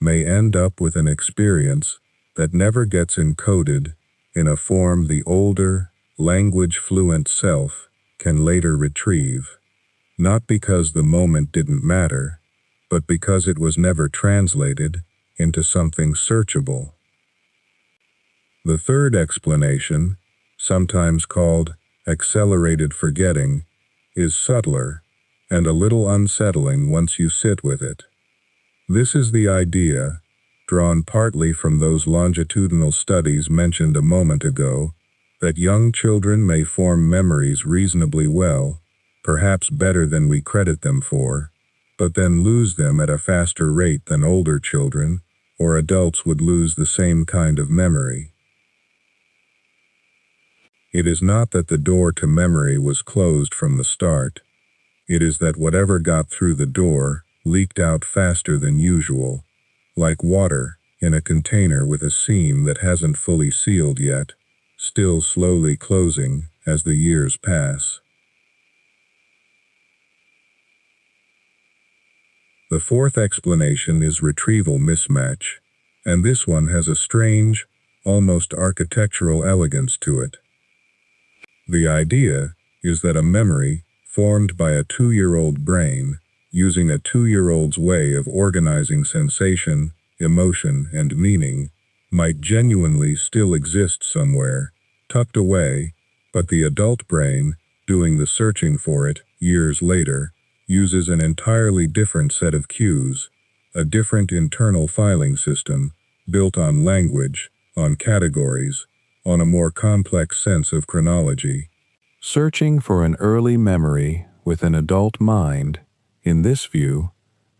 A: may end up with an experience that never gets encoded in a form the older, language-fluent self can later retrieve, not because the moment didn't matter, but because it was never translated into something searchable. The third explanation, sometimes called accelerated forgetting, is subtler and a little unsettling once you sit with it. This is the idea, drawn partly from those longitudinal studies mentioned a moment ago, that young children may form memories reasonably well, perhaps better than we credit them for, but then lose them at a faster rate than older children or adults would lose the same kind of memory. It is not that the door to memory was closed from the start. It is that whatever got through the door leaked out faster than usual, like water in a container with a seam that hasn't fully sealed yet, still slowly closing as the years pass. The fourth explanation is retrieval mismatch, and this one has a strange, almost architectural elegance to it. The idea is that a memory formed by a 2-year-old brain using a 2-year-old's way of organizing sensation, emotion, and meaning might genuinely still exist somewhere, tucked away, but the adult brain, doing the searching for it years later, uses an entirely different set of cues, a different internal filing system, built on language, on categories, on a more complex sense of chronology. Searching for an early memory with an adult mind, in this view,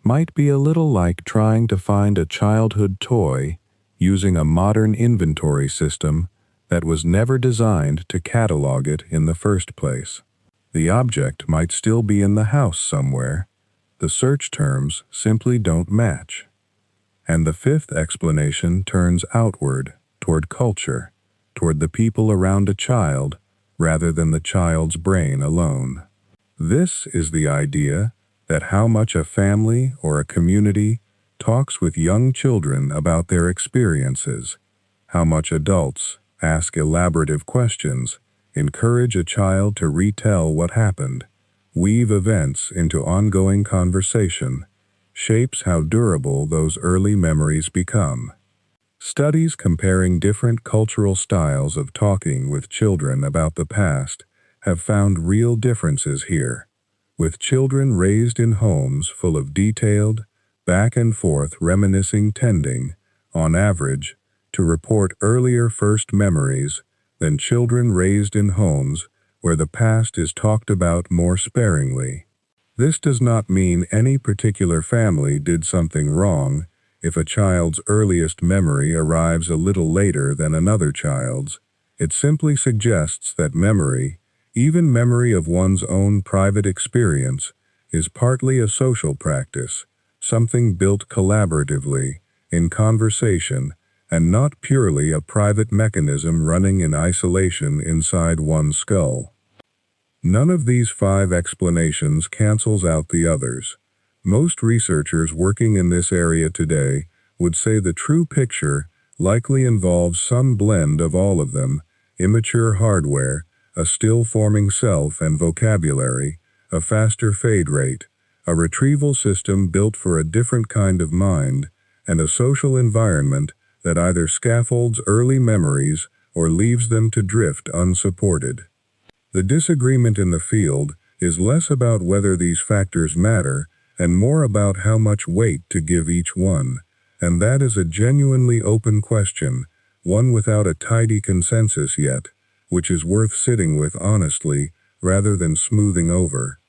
A: might be a little like trying to find a childhood toy using a modern inventory system that was never designed to catalog it in the first place. The object might still be in the house somewhere. The search terms simply don't match. And the fifth explanation turns outward, toward culture, toward the people around a child, rather than the child's brain alone. This is the idea that how much a family or a community talks with young children about their experiences, how much adults ask elaborative questions, encourage a child to retell what happened, weave events into ongoing conversation, shapes how durable those early memories become. Studies comparing different cultural styles of talking with children about the past have found real differences here, with children raised in homes full of detailed, back-and-forth reminiscing tending, on average, to report earlier first memories than children raised in homes where the past is talked about more sparingly. This does not mean any particular family did something wrong if a child's earliest memory arrives a little later than another child's. It simply suggests that memory
B: Even memory of one's own private experience is partly a social practice, something built collaboratively, in conversation, and not purely a private mechanism running in isolation inside one's skull. None of these 5 explanations cancels out the others. Most researchers working in this area today would say the true picture likely involves some blend of all of them: immature hardware, a still-forming self and vocabulary, a faster fade rate, a retrieval system built for a different kind of mind, and a social environment that either scaffolds early memories or leaves them to drift unsupported. The disagreement in the field is less about whether these factors matter and more about how much weight to give each one, and that is a genuinely open question, one without a tidy consensus yet, which is worth sitting with honestly rather than smoothing over.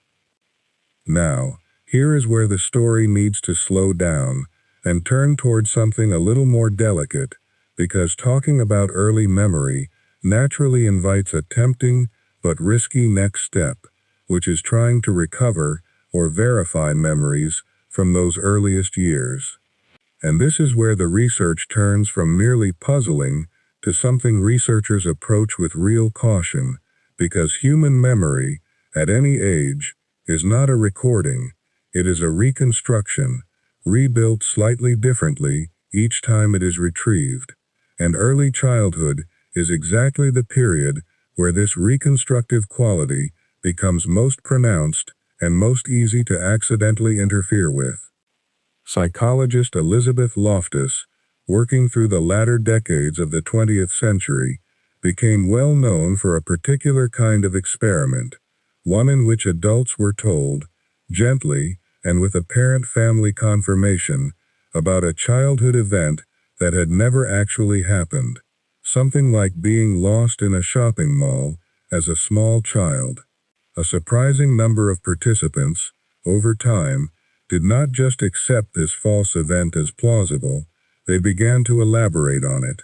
B: Now, here is where the story needs to slow down and turn toward something a little more delicate, because talking about early memory naturally invites a tempting but risky next step, which is trying to recover or verify memories from those earliest years. And this is where the research turns from merely puzzling to something researchers approach with real caution, because human memory, at any age, is not a recording, it is a reconstruction, rebuilt slightly differently each time it is retrieved. And early childhood is exactly the period where this reconstructive quality becomes most pronounced and most easy to accidentally interfere with. Psychologist Elizabeth Loftus, working through the latter decades of the 20th century, became well known for a particular kind of experiment, one in which adults were told, gently and with apparent family confirmation, about a childhood event that had never actually happened, something like being lost in a shopping mall as a small child. A surprising number of participants, over time, did not just accept this false event as plausible, they began to elaborate on it.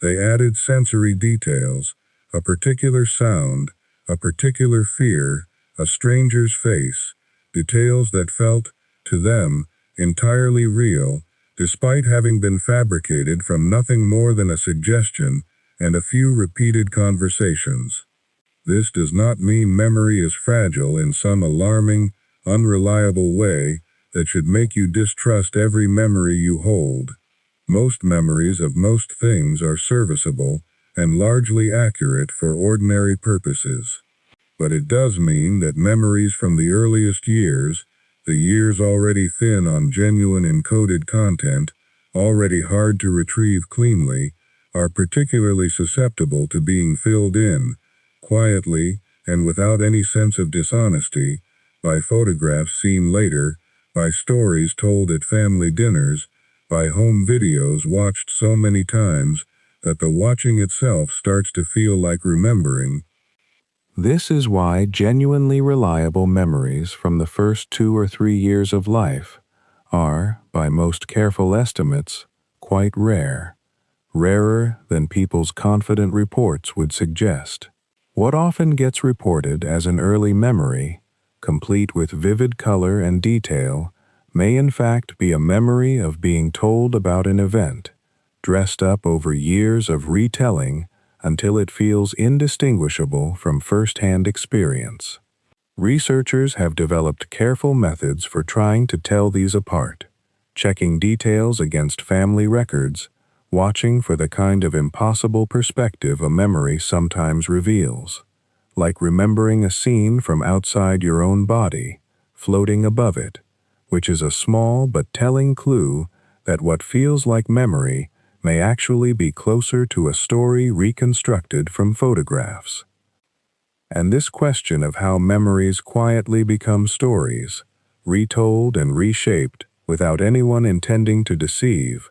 B: They added sensory details, a particular sound, a particular fear, a stranger's face, details that felt, to them, entirely real, despite having been fabricated from nothing more than a suggestion and a few repeated conversations. This does not mean memory is fragile in some alarming, unreliable way that should make you distrust every memory you hold. Most memories of most things are serviceable and largely accurate for ordinary purposes. But it does mean that memories from the earliest years, the years already thin on genuine encoded content, already hard to retrieve cleanly, are particularly susceptible to being filled in, quietly and without any sense of dishonesty, by photographs seen later, by stories told at family dinners, by home videos watched so many times that the watching itself starts to feel like remembering.
A: This is why genuinely reliable memories from the first 2 or 3 years of life are, by most careful estimates, quite rare, rarer than people's confident reports would suggest. What often gets reported as an early memory, complete with vivid color and detail, may in fact be a memory of being told about an event, dressed up over years of retelling until it feels indistinguishable from first-hand experience. Researchers have developed careful methods for trying to tell these apart, checking details against family records, watching for the kind of impossible perspective a memory sometimes reveals, like remembering a scene from outside your own body, floating above it, which is a small but telling clue that what feels like memory may actually be closer to a story reconstructed from photographs. And this question of how memories quietly become stories, retold and reshaped without anyone intending to deceive,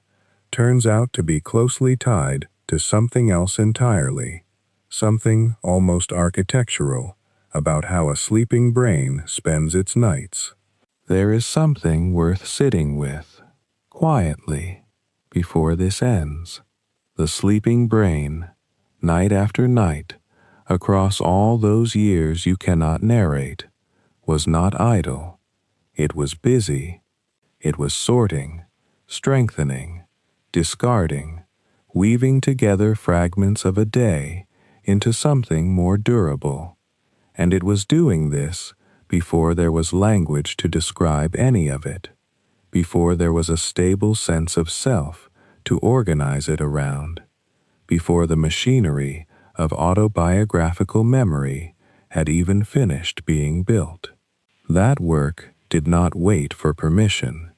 A: turns out to be closely tied to something else entirely, something almost architectural about how a sleeping brain spends its nights. There is something worth sitting with, quietly, before this ends. The sleeping brain, night after night, across all those years you cannot narrate, was not idle. It was busy. It was sorting, strengthening, discarding, weaving together fragments of a day into something more durable. And it was doing this before there was language to describe any of it, before there was a stable sense of self to organize it around, before the machinery of autobiographical memory had even finished being built. That work did not wait for permission.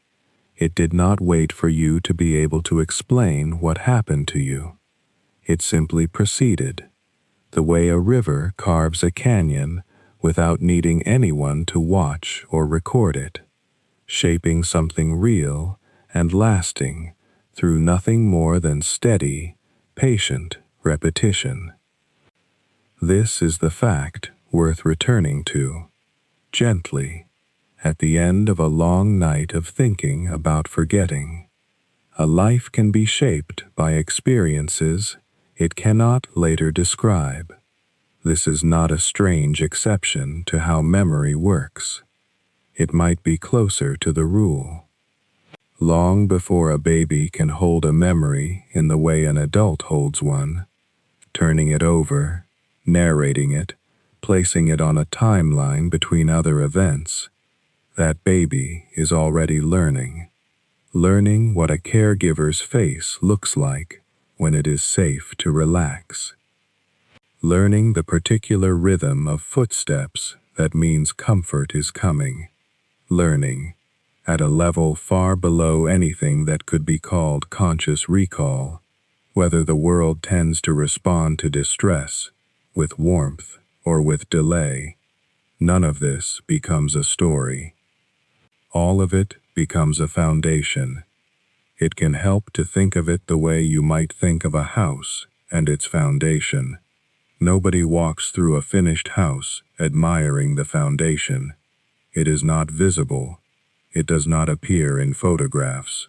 A: It did not wait for you to be able to explain what happened to you. It simply proceeded, the way a river carves a canyon without needing anyone to watch or record it, shaping something real and lasting through nothing more than steady, patient repetition. This is the fact worth returning to, gently, at the end of a long night of thinking about forgetting. A life can be shaped by experiences it cannot later describe. This is not a strange exception to how memory works. It might be closer to the rule. Long before a baby can hold a memory in the way an adult holds one, turning it over, narrating it, placing it on a timeline between other events, that baby is already learning what a caregiver's face looks like when it is safe to relax. Learning the particular rhythm of footsteps that means comfort is coming. Learning, at a level far below anything that could be called conscious recall, whether the world tends to respond to distress with warmth or with delay. None of this becomes a story. All of it becomes a foundation. It can help to think of it the way you might think of a house and its foundation. Nobody walks through a finished house admiring the foundation. It is not visible. It does not appear in photographs.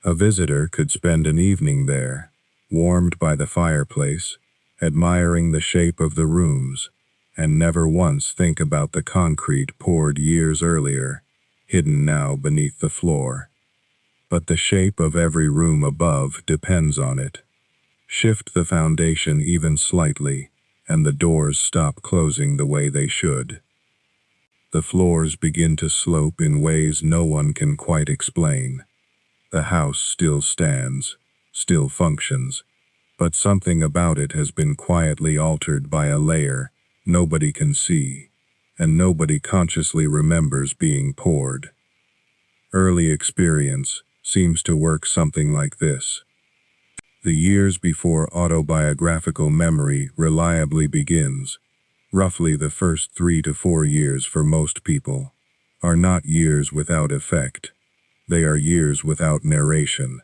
A: A visitor could spend an evening there, warmed by the fireplace, admiring the shape of the rooms, and never once think about the concrete poured years earlier, hidden now beneath the floor. But the shape of every room above depends on it. Shift the foundation even slightly, and the doors stop closing the way they should. The floors begin to slope in ways no one can quite explain. The house still stands, still functions, but something about it has been quietly altered by a layer nobody can see, and nobody consciously remembers being poured. Early experience seems to work something like this. The years before autobiographical memory reliably begins, roughly the first 3 to 4 years for most people, are not years without effect. They are years without narration.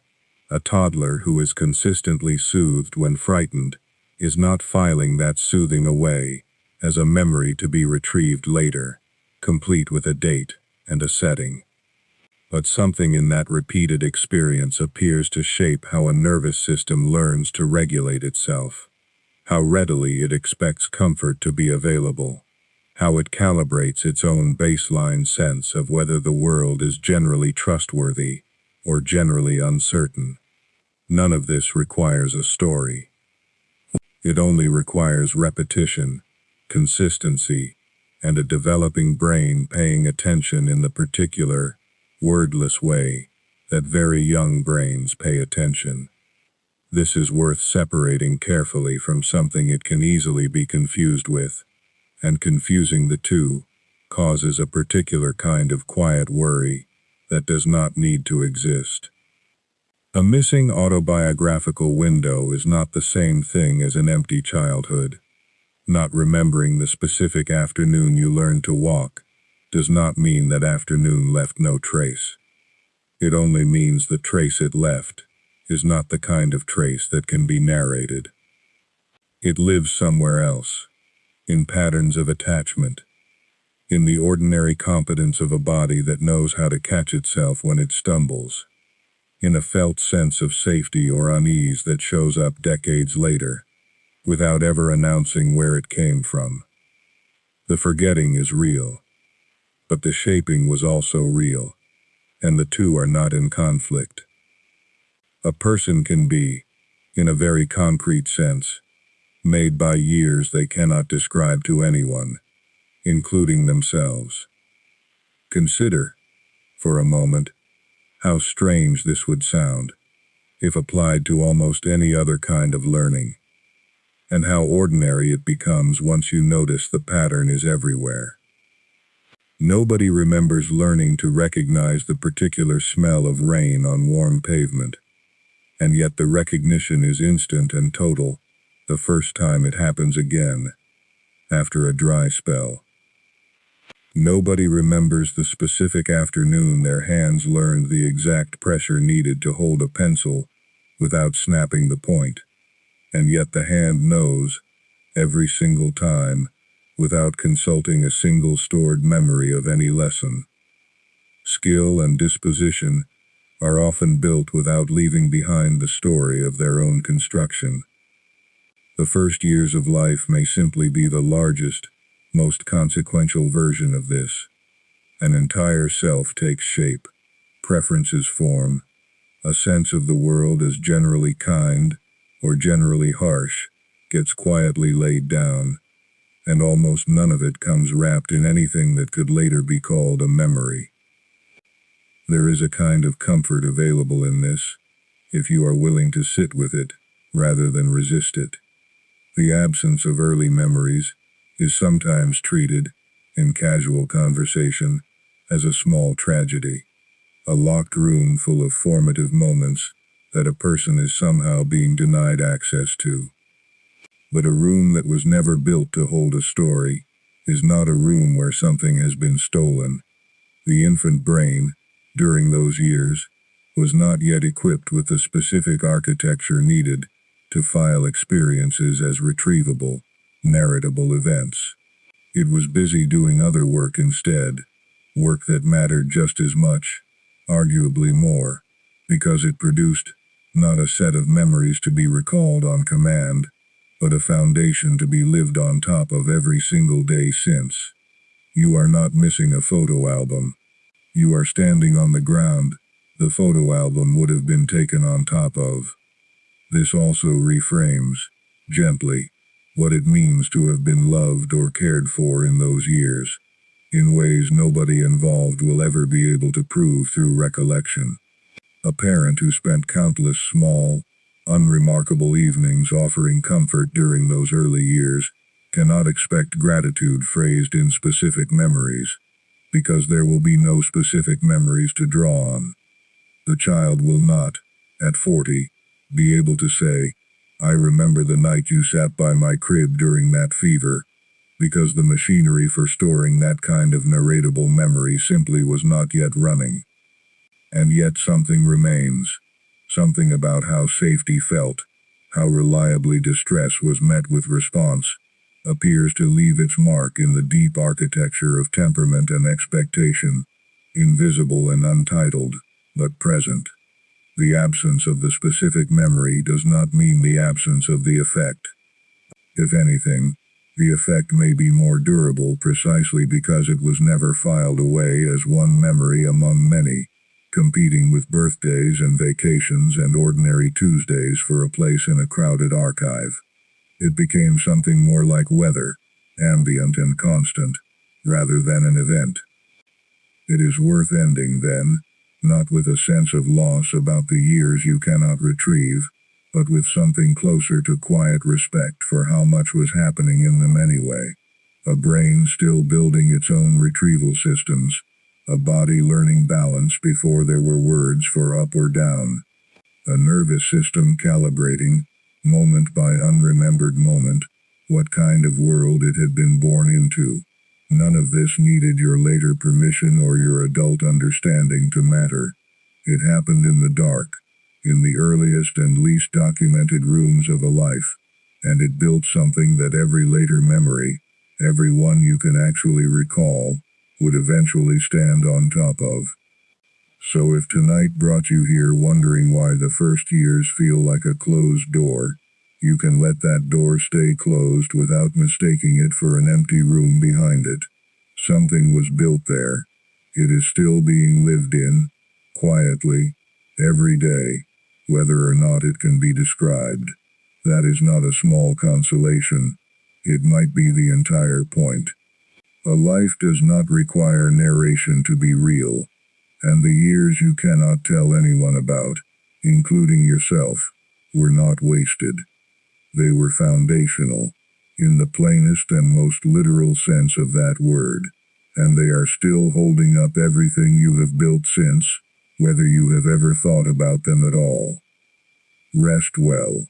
A: A toddler who is consistently soothed when frightened is not filing that soothing away as a memory to be retrieved later, complete with a date and a setting. But something in that repeated experience appears to shape how a nervous system learns to regulate itself, how readily it expects comfort to be available, how it calibrates its own baseline sense of whether the world is generally trustworthy or generally uncertain. None of this requires a story. It only requires repetition, consistency, and a developing brain paying attention in the particular, wordless way that very young brains pay attention. This is worth separating carefully from something it can easily be confused with, and confusing the two causes a particular kind of quiet worry that does not need to exist. A missing autobiographical window is not the same thing as an empty childhood. Not remembering the specific afternoon you learned to walk does not mean that afternoon left no trace. It only means the trace it left is not the kind of trace that can be narrated. It lives somewhere else, in patterns of attachment, in the ordinary competence of a body that knows how to catch itself when it stumbles, in a felt sense of safety or unease that shows up decades later,
B: without ever announcing where it came from. The forgetting is real, but the shaping was also real, and the two are not in conflict. A person can be, in a very concrete sense, made by years they cannot describe to anyone, including themselves. Consider, for a moment, how strange this would sound if applied to almost any other kind of learning, and how ordinary it becomes once you notice the pattern is everywhere. Nobody remembers learning to recognize the particular smell of rain on warm pavement, and yet the recognition is instant and total the first time it happens again, after a dry spell. Nobody remembers the specific afternoon their hands learned the exact pressure needed to hold a pencil without snapping the point, and yet the hand knows, every single time, without consulting a single stored memory of any lesson. Skill and disposition are often built without leaving behind the story of their own construction. The first years of life may simply be the largest, most consequential version of this. An entire self takes shape, preferences form, a sense of the world as generally kind or generally harsh gets quietly laid down, and almost none of it comes wrapped in anything that could later be called a memory. There is a kind of comfort available in this, if you are willing to sit with it rather than resist it. The absence of early memories is sometimes treated, in casual conversation, as a small tragedy, a locked room full of formative moments that a person is somehow being denied access to. But a room that was never built to hold a story is not a room where something has been stolen. The infant brain, during those years, was not yet equipped with the specific architecture needed to file experiences as retrievable, narratable events. It was busy doing other work instead, work that mattered just as much, arguably more, because it produced not a set of memories to be recalled on command, but a foundation to be lived on top of every single day since. You are not missing a photo album. You are standing on the ground the photo album would have been taken on top of. This also reframes, gently, what it means to have been loved or cared for in those years, in ways nobody involved will ever be able to prove through recollection. A parent who spent countless small, unremarkable evenings offering comfort during those early years cannot expect gratitude phrased in specific memories, because there will be no specific memories to draw on. The child will not, at 40, be able to say, "I remember the night you sat by my crib during that fever," because the machinery for storing that kind of narratable memory simply was not yet running. And yet something remains, something about how safety felt, how reliably distress was met with response, appears to leave its mark in the deep architecture of temperament and expectation, invisible and untitled, but present. The absence of the specific memory does not mean the absence of the effect. If anything, the effect may be more durable precisely because it was never filed away as one memory among many, competing with birthdays and vacations and ordinary Tuesdays for a place in a crowded archive. It became something more like weather, ambient and constant, rather than an event. It is worth ending, then, not with a sense of loss about the years you cannot retrieve, but with something closer to quiet respect for how much was happening in them anyway. A brain still building its own retrieval systems, a body learning balance before there were words for up or down, a nervous system calibrating, moment by unremembered moment, what kind of world it had been born into. None of this needed your later permission or your adult understanding to matter. It happened in the dark, in the earliest and least documented rooms of a life, and it built something that every later memory, every one you can actually recall, would eventually stand on top of. So if tonight brought you here wondering why the first years feel like a closed door, You can let that door stay closed without mistaking it for an empty room behind it. Something was built there. It is still being lived in, quietly, every day, whether or not it can be described. That is not a small consolation. It might be the entire point. A life does not require narration to be real, and the years you cannot tell anyone about, including yourself, were not wasted. They were foundational, in the plainest and most literal sense of that word, and they are still holding up everything you have built since, whether you have ever thought about them at all. Rest well.